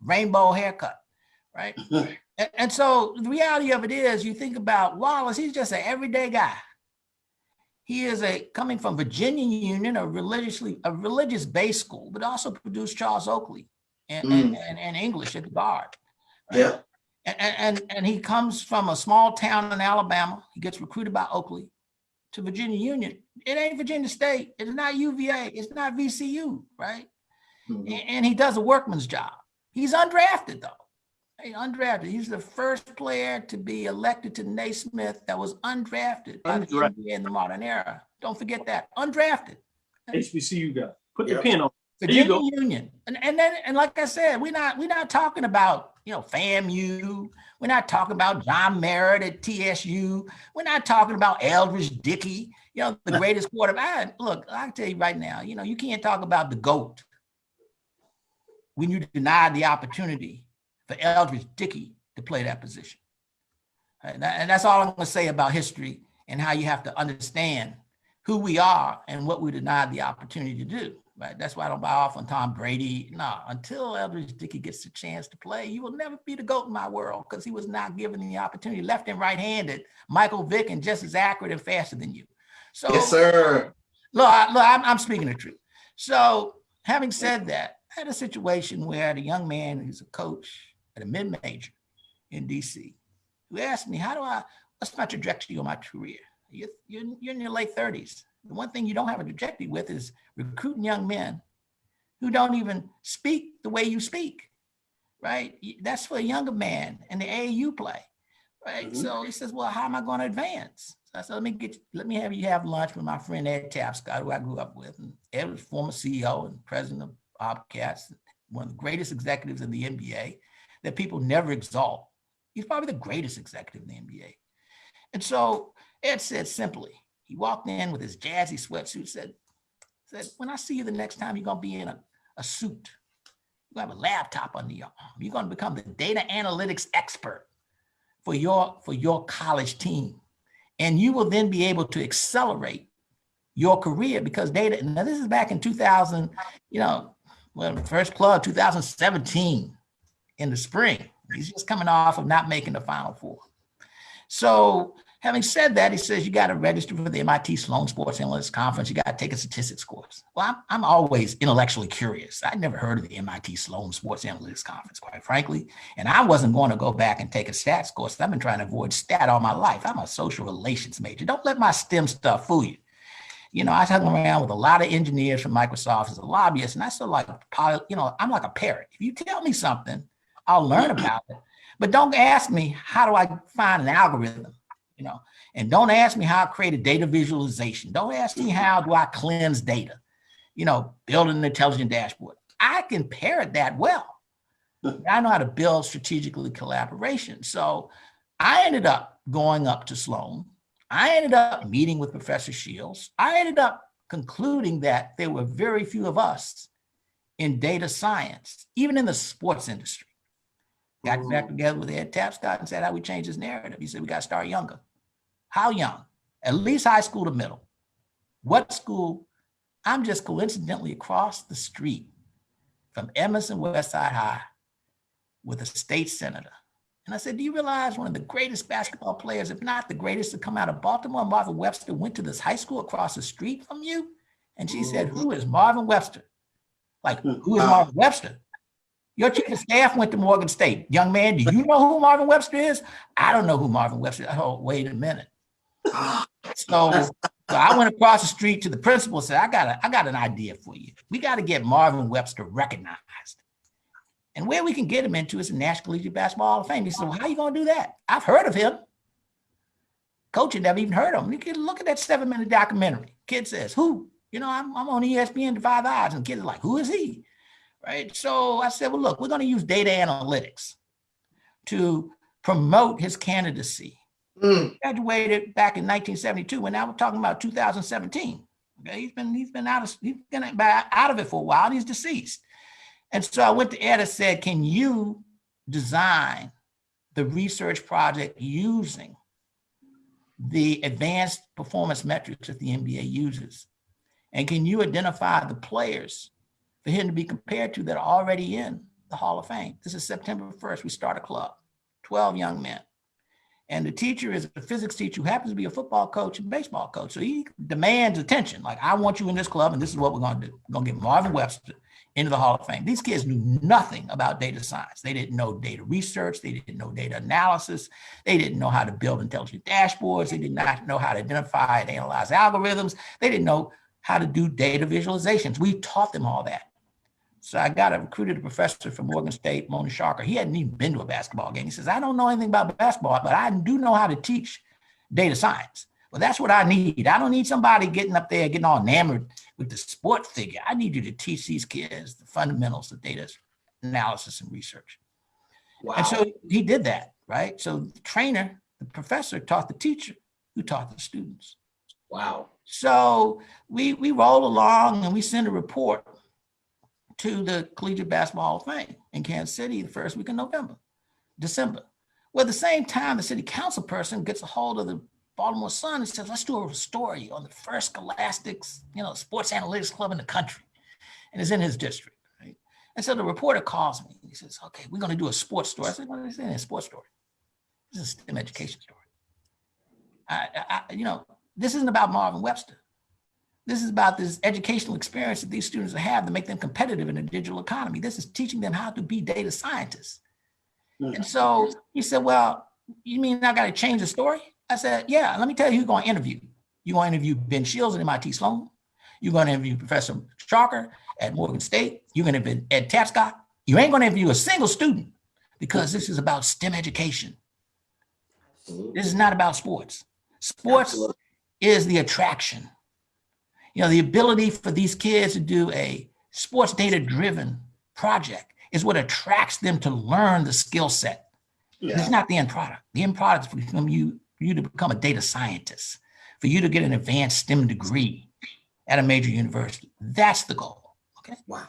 rainbow haircut, right? And so the reality of it is, you think about Wallace, he's just an everyday guy. He is coming from Virginia Union, a religious-based school, but also produced Charles Oakley and English at the Guard. Right? Yeah. And he comes from a small town in Alabama. He gets recruited by Oakley to Virginia Union. It ain't Virginia State. It's not UVA. It's not VCU, right? And he does a workman's job. He's undrafted, though. Undrafted. He's the first player to be elected to Naismith that was undrafted by the NBA in the modern era. Don't forget that. Undrafted. HBCU guy. Put the pin on. Virginia Union. And like I said, we're not talking about, FAMU. We're not talking about John Merritt at TSU. We're not talking about Eldridge Dickey, the greatest quarterback. Look, I'll tell you right now, you can't talk about the GOAT when you deny the opportunity for Eldridge Dickey to play that position. And that's all I'm going to say about history and how you have to understand who we are and what we denied the opportunity to do. Right? That's why I don't buy off on Tom Brady. No, until Eldridge Dickey gets the chance to play, you will never be the GOAT in my world because he was not given the opportunity. Left and right-handed, Michael Vick, and just as accurate and faster than you. So, yes, sir. Look, I'm speaking the truth. So having said that, I had a situation where the young man who's a coach at a mid-major in DC, who asked me, what's my trajectory on my career? You're in your late 30s. The one thing you don't have a trajectory with is recruiting young men who don't even speak the way you speak, right? That's for a younger man in the AAU play, right? So he says, well, how am I going to advance? So I said, let me have you have lunch with my friend Ed Tapscott, who I grew up with. And Ed was former CEO and president of Bobcats, one of the greatest executives in the NBA that people never exalt. He's probably the greatest executive in the NBA. And so Ed said simply, he walked in with his jazzy sweatsuit, said, when I see you the next time, you're going to be in a suit. You're going to have a laptop under your arm. You're going to become the data analytics expert for your college team. And you will then be able to accelerate your career because data, now this is back in 2000, first club, 2017 in the spring. He's just coming off of not making the Final Four. So having said that, he says, you got to register for the MIT Sloan Sports Analytics Conference. You got to take a statistics course. Well, I'm always intellectually curious. I'd never heard of the MIT Sloan Sports Analytics Conference, quite frankly. And I wasn't going to go back and take a stats course. I've been trying to avoid stat all my life. I'm a social relations major. Don't let my STEM stuff fool you. I hung around with a lot of engineers from Microsoft as a lobbyist, and I still I'm like a parrot. If you tell me something, I'll learn about it. But don't ask me, how do I find an algorithm? And don't ask me how I create a data visualization. Don't ask me how do I cleanse data, build an intelligent dashboard. I can parrot that well. I know how to build strategically collaboration. So I ended up going up to Sloan. I ended up meeting with Professor Shields. I ended up concluding that there were very few of us in data science, even in the sports industry. Got back together with Ed Tapscott and said, how we change this narrative? He said, we got to start younger. How young? At least high school to middle. What school? I'm just coincidentally across the street from Emerson Westside High with a state senator. And I said, do you realize one of the greatest basketball players, if not the greatest to come out of Baltimore, Marvin Webster, went to this high school across the street from you? And she said, who is Marvin Webster? Like, who is Marvin Webster? Your chief of staff went to Morgan State. Young man, do you know who Marvin Webster is? I don't know who Marvin Webster is. Oh, wait a minute. So I went across the street to the principal and said, I got an idea for you. We got to get Marvin Webster recognized. And where we can get him into is the National Collegiate Basketball Hall of Fame. He said, well, how are you going to do that? I've heard of him. Coach had never even heard of him. You can look at that 7-minute documentary. Kid says, who? You know, I'm on ESPN to Five Eyes. And kids are like, who is he? Right. So I said, well, look, we're going to use data analytics to promote his candidacy. Graduated back in 1972, and now we're talking about 2017. Okay, he's been out of it for a while, and he's deceased. And so I went to Ed and said, can you design the research project using the advanced performance metrics that the NBA uses? And can you identify the players for him to be compared to that are already in the Hall of Fame? This is September 1st. We start a club, 12 young men. And the teacher is a physics teacher who happens to be a football coach and baseball coach. So he demands attention. Like, I want you in this club, and this is what we're going to do. We're going to get Marvin Webster into the Hall of Fame. These kids knew nothing about data science. They didn't know data research. They didn't know data analysis. They didn't know how to build intelligent dashboards. They did not know how to identify and analyze algorithms. They didn't know how to do data visualizations. We taught them all that. So I recruited a professor from Morgan State, Mona Sharker. He hadn't even been to a basketball game. He says, I don't know anything about basketball, but I do know how to teach data science. Well, that's what I need. I don't need somebody getting up there, getting all enamored with the sport figure. I need you to teach these kids the fundamentals of data analysis and research. Wow. And so he did that, right? So the trainer, the professor, taught the teacher, who taught the students. Wow. So we roll along and we send a report to the Collegiate Basketball Hall of Fame in Kansas City the first week of December. Well, at the same time, the city council person gets a hold of the Baltimore Sun and says, let's do a story on the first scholastics, sports analytics club in the country. And it's in his district, right? And so the reporter calls me. He says, okay, we're going to do a sports story. I said, what is it? A sports story. This is a STEM education story. This isn't about Marvin Webster. This is about this educational experience that these students have to make them competitive in a digital economy. This is teaching them how to be data scientists. And so he said, well, you mean I got to change the story? I said, yeah, let me tell you who you're going to interview. You're going to interview Ben Shields at MIT Sloan. You're going to interview Professor Sharker at Morgan State. You're going to interview Ed Tapscott. You ain't going to interview a single student because this is about STEM education. Absolutely. This is not about sports. Sports is the attraction. The ability for these kids to do a sports data-driven project is what attracts them to learn the skill set. Yeah. It's not the end product. The end product is for you to become a data scientist, for you to get an advanced STEM degree at a major university. That's the goal. Okay. Wow.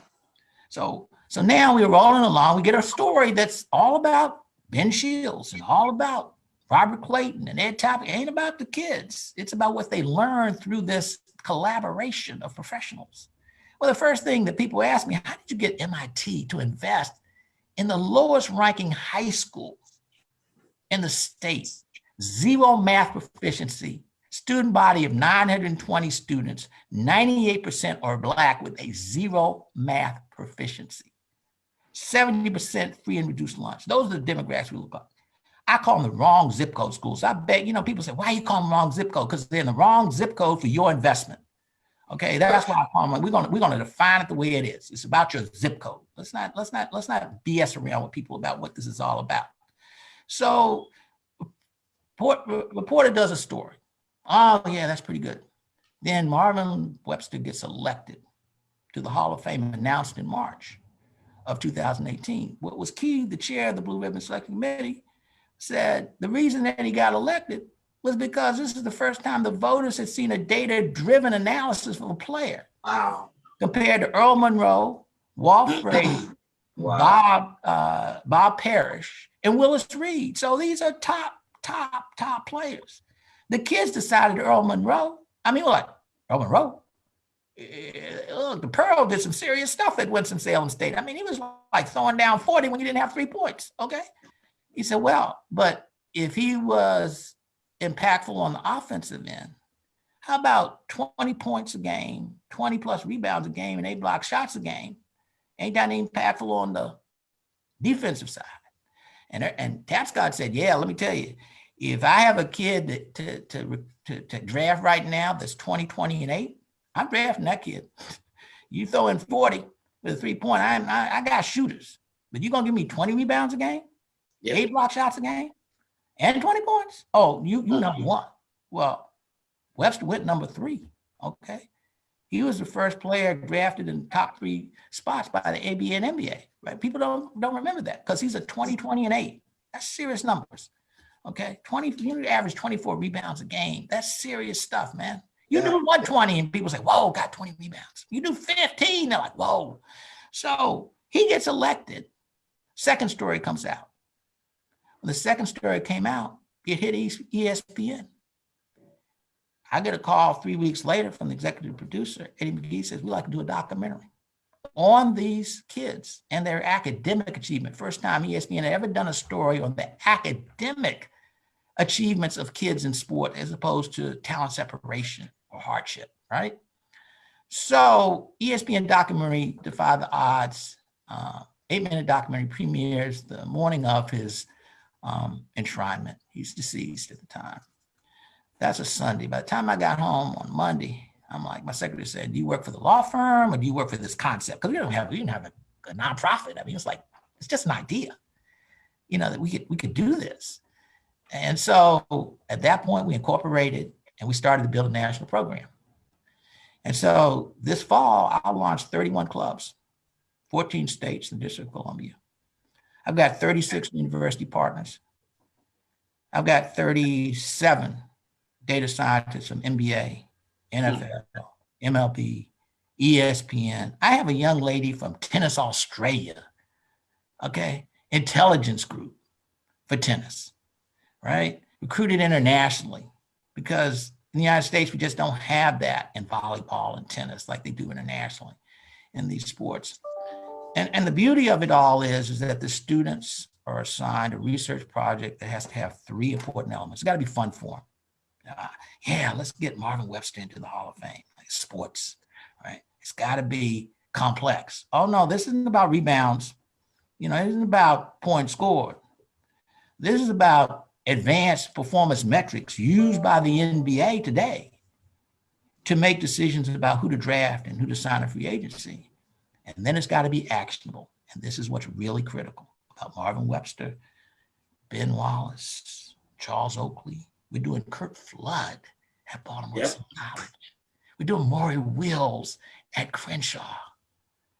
So now we're rolling along. We get a story that's all about Ben Shields and all about Robert Clayton and Ed Tapscott. It ain't about the kids. It's about what they learn through this collaboration of professionals. Well, the first thing that people ask me, how did you get MIT to invest in the lowest ranking high school in the state? Zero math proficiency, student body of 920 students, 98% are Black with a zero math proficiency, 70% free and reduced lunch. Those are the demographics we look at. I call them the wrong zip code schools. I bet, people say, why you call them wrong zip code? Because they're in the wrong zip code for your investment. Okay, that's why I call them. We're gonna define it the way it is. It's about your zip code. Let's not BS around with people about what this is all about. So, reporter does a story. Oh yeah, that's pretty good. Then Marvin Webster gets elected to the Hall of Fame, announced in March of 2018. What was key, the chair of the Blue Ribbon Selection Committee said the reason that he got elected was because this is the first time the voters had seen a data-driven analysis of a player. Wow. Compared to Earl Monroe, Walt Frazier, wow. Bob Parrish, and Willis Reed. So these are top players. The kids decided Earl Monroe. I mean, what? Earl Monroe? Look, the Pearl did some serious stuff at Winston-Salem State. I mean, he was like throwing down 40 when you didn't have 3 points, okay? He said, well, but if he was impactful on the offensive end, how about 20 points a game, 20 plus rebounds a game, and 8 block shots a game? Ain't that impactful on the defensive side. And Tapscott said, yeah, let me tell you, if I have a kid to draft right now that's 20, 20, and 8, I'm drafting that kid. You throw in 40 with a 3-point, I got shooters, but you're going to give me 20 rebounds a game, 8 block shots a game, and 20 points? Oh, you number one. Well, Webster went number 3, okay? He was the first player drafted in the top 3 spots by the ABA and NBA, right? People don't remember that because he's a 20, 20, and 8. That's serious numbers, okay? You average 24 rebounds a game. That's serious stuff, man. You do 120 and people say, whoa, got 20 rebounds. You do 15, they're like, whoa. So he gets elected. Second story comes out. When the second story came out, it hit ESPN. I get a call 3 weeks later from the executive producer, Eddie McGee, says, we'd like to do a documentary on these kids and their academic achievement. First time ESPN had ever done a story on the academic achievements of kids in sport as opposed to talent separation or hardship, right? So ESPN documentary defied the odds. 8-minute documentary premieres the morning of his enshrinement. He's deceased at the time. That's a Sunday. By the time I got home on Monday, I'm like, my secretary said, do you work for the law firm or do you work for this concept? Because we didn't have a nonprofit. I mean, it's just an idea, that we could do this. And so at that point we incorporated and we started to build a national program. And so this fall, I'll launch 31 clubs, 14 states in the District of Columbia. I've got 36 university partners. I've got 37 data scientists from NBA, NFL, MLB, ESPN. I have a young lady from Tennis Australia, okay? Intelligence group for tennis, right? Recruited internationally because in the United States, we just don't have that in volleyball and tennis like they do internationally in these sports. And the beauty of it all is that the students are assigned a research project that has to have 3 important elements. It's got to be fun for them. Let's get Marvin Webster into the Hall of Fame, like sports, right? It's got to be complex. Oh no, this isn't about rebounds. It isn't about points scored. This is about advanced performance metrics used by the NBA today to make decisions about who to draft and who to sign a free agency. And then it's got to be actionable. And this is what's really critical about Marvin Webster, Ben Wallace, Charles Oakley. We're doing Kurt Flood at Baltimore City College. We're doing Maury Wills at Crenshaw.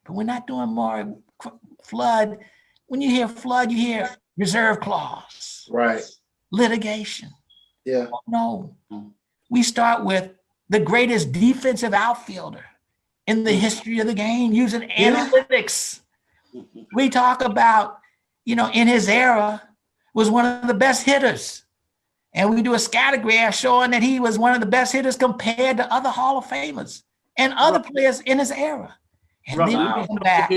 But we're not doing Maury Flood. When you hear Flood, you hear reserve clause. Right. Litigation. Yeah. No. We start with the greatest defensive outfielder in the history of the game using analytics. We talk about, in his era, was one of the best hitters. And we do a scattergraph showing that he was one of the best hitters compared to other Hall of Famers and other players in his era. And then we come back.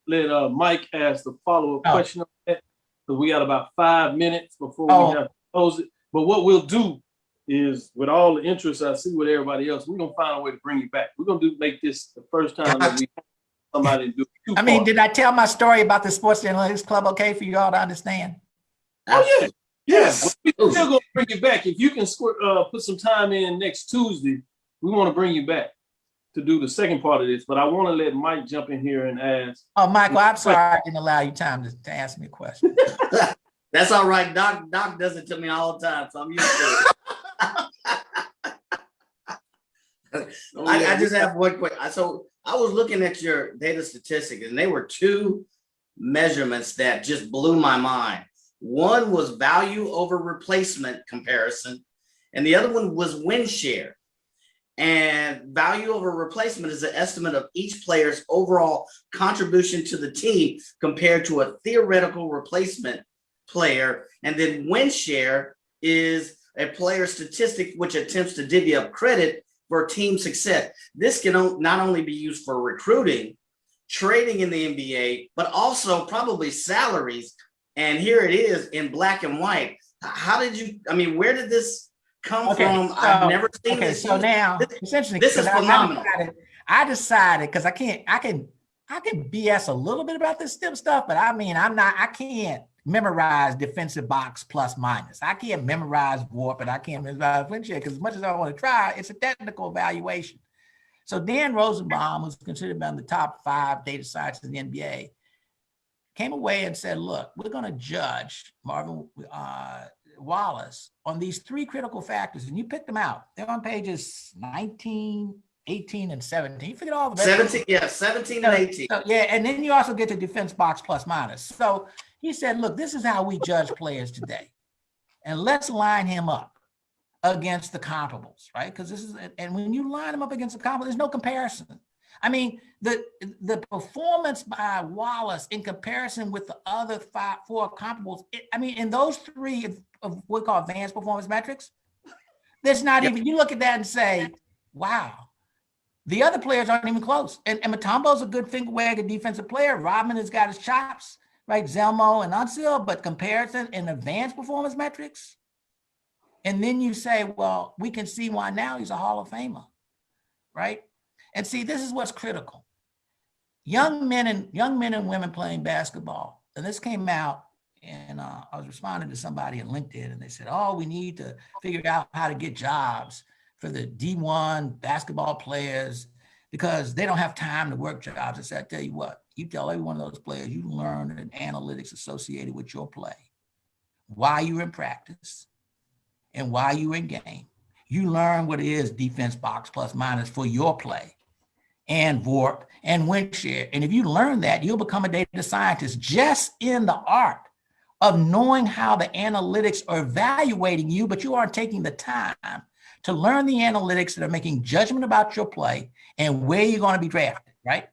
Let Mike ask the follow-up question on that, because we got about 5 minutes before we have to close it. But what we'll do is, with all the interest I see with everybody else, we're gonna find a way to bring you back. We're gonna make this the first time that we have somebody do it. Did I tell my story about the Sports Analytics Club okay for you all to understand? Oh yeah. Yes, we're still gonna bring you back. If you can put some time in next Tuesday, we want to bring you back to do the second part of this. But I want to let Mike jump in here and ask. Oh, Michael, I'm sorry I didn't allow you time to ask me a question. That's all right. Doc does it to me all the time, so I'm used to it. I just have one quick. So I was looking at your data statistics, and they were 2 measurements that just blew my mind. One was value over replacement comparison, and the other one was win share. And value over replacement is an estimate of each player's overall contribution to the team compared to a theoretical replacement player. And then win share is a player statistic which attempts to divvy up credit for team success. This can not only be used for recruiting, trading in the NBA, but also probably salaries. And here it is in black and white. How did you, where did this come from? So, I've never seen this. So now, essentially, this is phenomenal. I decided, because I can I can BS a little bit about this STEM stuff, but I mean, I can't memorize defensive box plus minus. I can't memorize warp, and I can't memorize flinch check, because as much as I want to try, it's a technical evaluation. So Dan Rosenbaum, who's considered one of the top 5 data scientists in the NBA, came away and said, look, we're going to judge Marvin Wallace on these 3 critical factors, and you picked them out. They're on pages 19, 18, and 17. You forget all the 17, yeah, 17 and 18. So, yeah, and then you also get to defense box plus minus. So he said, look, this is how we judge players today. And let's line him up against the comparables, right? Because this is, and when you line them up against the comparables, there's no comparison. I mean, the performance by Wallace in comparison with the other 4 comparables, I mean, in those 3 of what we call advanced performance metrics, there's not even, you look at that and say, wow, the other players aren't even close. And Mutombo's a good finger wagger defensive player. Rodman has got his chops, right? Zelmo and Unsil, but comparison in advanced performance metrics. And then you say, well, we can see why now he's a Hall of Famer, right? And see, this is what's critical. Young men and women playing basketball, and this came out, and I was responding to somebody on LinkedIn, and they said, oh, we need to figure out how to get jobs for the D1 basketball players because they don't have time to work jobs. I said, I tell you what, you tell every one of those players, you learn an analytics associated with your play, why you're in practice, and why you're in game. You learn what it is defense box plus minus for your play, and VORP and win share. And if you learn that, you'll become a data scientist just in the art of knowing how the analytics are evaluating you, but you aren't taking the time to learn the analytics that are making judgment about your play and where you're going to be drafted, right?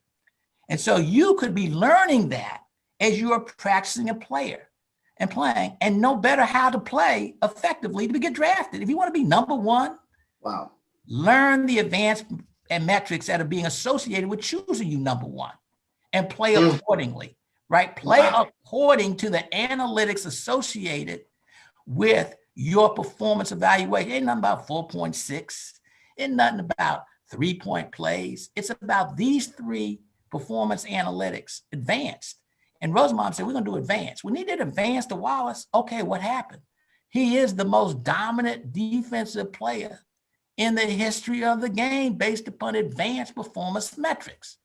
And so you could be learning that as you are practicing a player and playing and know better how to play effectively to get drafted. If you want to be number 1, wow, learn the advanced and metrics that are being associated with choosing you number 1 and play accordingly, right? Play according to the analytics associated with your performance evaluation. Ain't nothing about 4.6. Ain't nothing about 3-point plays. It's about these 3 performance analytics, advanced. And Rosenbaum said, we're going to do advanced. We needed advanced to Wallace. Okay, what happened? He is the most dominant defensive player in the history of the game based upon advanced performance metrics.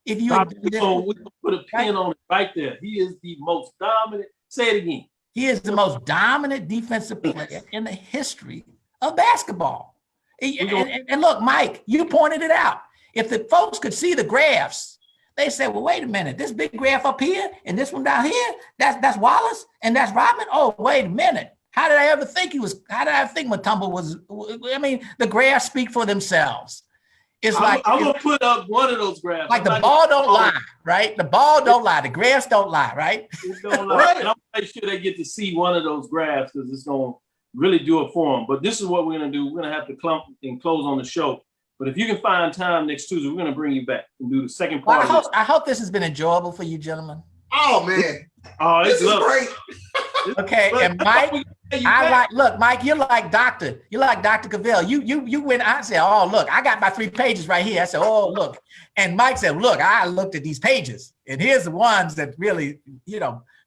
If you we put a pin on it right there. He is the most dominant. Say it again. He is the most dominant defensive player in the history of basketball. And look, Mike, you pointed it out. If the folks could see the graphs, they said, well, wait a minute, this big graph up here and this one down here, that's Wallace and that's Rodman. Oh, wait a minute. How did I think Mutombo was? I mean, the graphs speak for themselves. It's like I'm gonna put up one of those graphs. Like the ball don't lie, right? The ball don't lie. The graphs don't lie, right? It don't lie. And I'm gonna make sure they get to see one of those graphs because it's gonna really do it for them. But this is what we're gonna do. We're gonna have to clump and close on the show. But if you can find time next Tuesday, we're gonna bring you back and do the second part. I hope this has been enjoyable for you, gentlemen. Oh man, this is great. Okay, and Mike, look, Mike, you're like Dr. Cavil. You went out and said, oh, look, I got my 3 pages right here. I said, oh, look. And Mike said, look, I looked at these pages and here's the ones that really,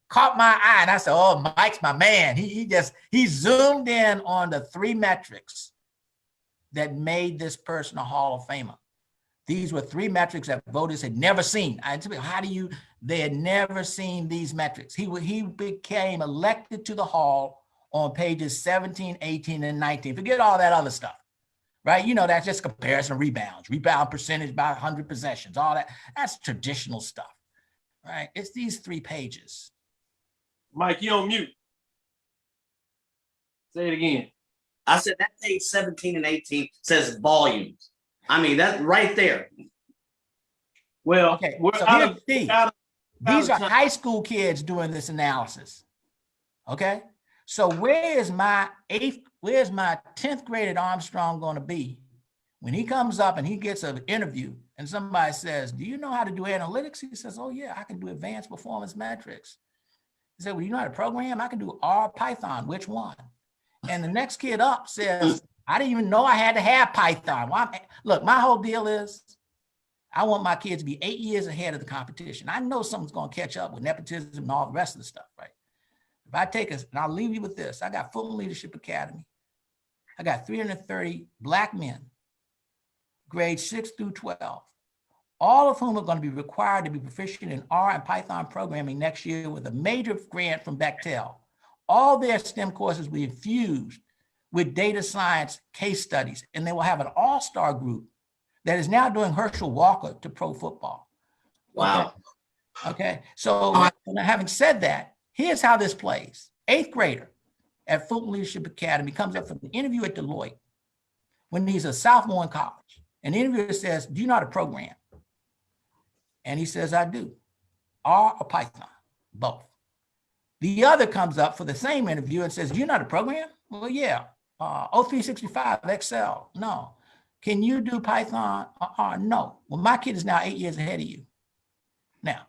caught my eye. And I said, oh, Mike's my man. He zoomed in on the 3 metrics that made this person a Hall of Famer. These were 3 metrics that voters had never seen. They had never seen these metrics. He became elected to the Hall on pages 17, 18, and 19. Forget all that other stuff, right? That's just comparison of rebounds, rebound percentage by 100 possessions, all that. That's traditional stuff, right? It's these 3 pages. Mike, you on mute. Say it again. I said that page 17 and 18 says volumes. I mean, that's right there. Well, okay. So these are high school kids doing this analysis. Okay. So where's my 10th grade at Armstrong going to be when he comes up and he gets an interview and somebody says, do you know how to do analytics? He says, oh yeah, I can do advanced performance metrics. He said, well, you know how to program? I can do R, Python, which one? And the next kid up says, I didn't even know I had to have Python. Look, my whole deal is I want my kids to be 8 years ahead of the competition. I know something's going to catch up with nepotism and all the rest of the stuff, right? If I take us, and I'll leave you with this, I got Fulton Leadership Academy. I got 330 Black men, grades 6 through 12, all of whom are going to be required to be proficient in R and Python programming next year with a major grant from Bechtel. All their STEM courses will be infused with data science case studies, and they will have an all-star group that is now doing Herschel Walker to pro football. Wow. Okay. So having said that, here's how this plays. 8th grader at Fulton Leadership Academy comes up for an interview at Deloitte when he's a sophomore in college. And the interviewer says, do you know how to program? And he says, I do. R or Python, both. The other comes up for the same interview and says, do you know how to program? Well, yeah. O365, Excel, no. Can you do Python? No. Well, my kid is now 8 years ahead of you. Now,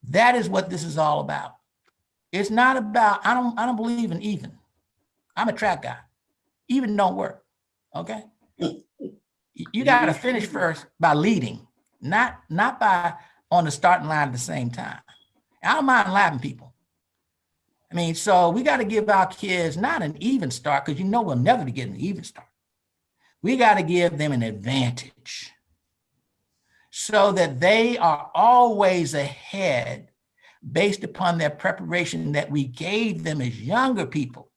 that is what this is all about. It's not about, I don't believe in even. I'm a track guy. Even don't work, okay? You got to finish first by leading, not by on the starting line at the same time. I don't mind lapping people. I mean, so we got to give our kids not an even start, because you know we'll never be getting an even start. We got to give them an advantage so that they are always ahead based upon their preparation that we gave them as younger people,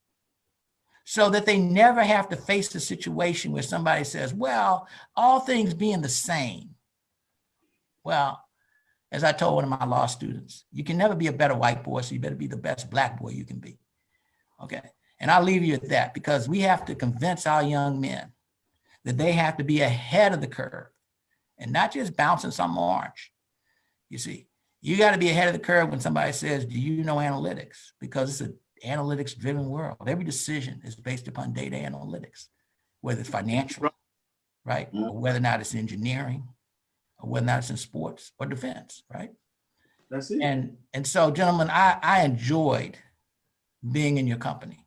so that they never have to face the situation where somebody says, well, all things being the same. Well, as I told one of my law students, you can never be a better white boy, so you better be the best Black boy you can be, okay? And I'll leave you at that, because we have to convince our young men that they have to be ahead of the curve and not just bouncing some orange. You see, you got to be ahead of the curve when somebody says, do you know analytics? Because it's an analytics driven world. Every decision is based upon data analytics, whether it's financial, right? Or whether or not it's engineering, or whether or not it's in sports or defense, right? That's it. And so, gentlemen, I enjoyed being in your company.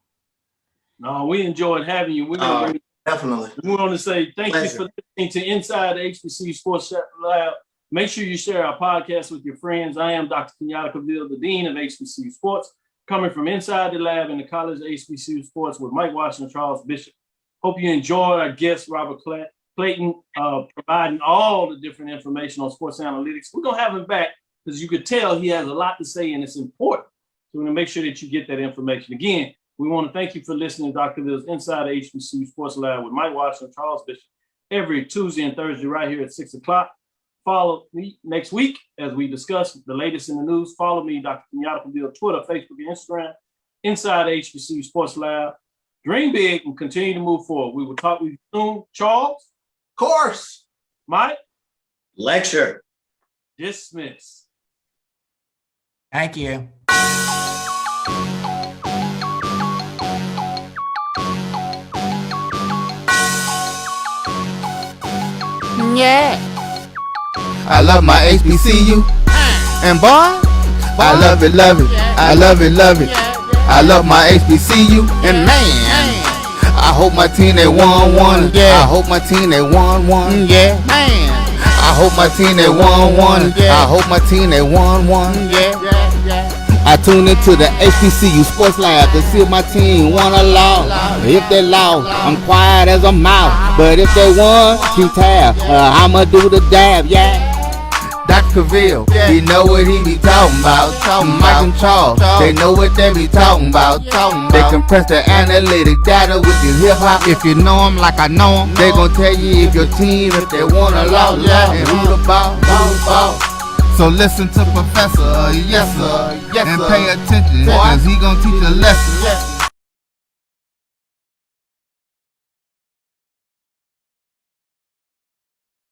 No, we enjoyed having you. We're going to Definitely. We want to say thank Pleasure. you for listening to Inside the HBCU Sports Lab. Make sure you share our podcast with your friends. I am Dr. Kenyatta Cavil, the Dean of HBCU Sports, coming from inside the lab in the College of HBCU Sports with Mike Washington, Charles Bishop. Hope you enjoyed our guest, Robert Clayton, providing all the different information on sports analytics. We're going to have him back because you could tell he has a lot to say and it's important. So we're going to make sure that you get that information. Again, we want to thank you for listening to Dr. Cavill's Inside the HBCU Sports Lab with Mike Washington, Charles Bishop, every Tuesday and Thursday right here at 6 o'clock. Follow me next week as we discuss the latest in the news. Follow me, Dr. Kenyatta Cavil, Twitter, Facebook, and Instagram, Inside the HBCU Sports Lab. Dream big and continue to move forward. We will talk with you soon. Charles? Course. Mike? Lecture. Dismiss. Thank you. Yeah. I love my HBCU. And boy, I love it, love it. I love it, love it. I love my HBCU. And man, I hope my team they won. Yeah. I hope my team they won. Yeah. Man, I hope my team they won. I hope my team they won. Yeah. I tune into the HBCU Sports Lab to see if my team won or lost. If they lost, I'm quiet as a mouse. But if they won, keep tab. I'ma do the dab, yeah. Dr. Cavil, he know what he be talking about. Mike and Charles, they know what they be talking about. They compress the analytic data with the hip hop. If you know them like I know them, they gon' tell you if your team, if they won or lost, and who the ball. So listen to Professor, yes sir, and pay attention, cause he gon' teach a lesson.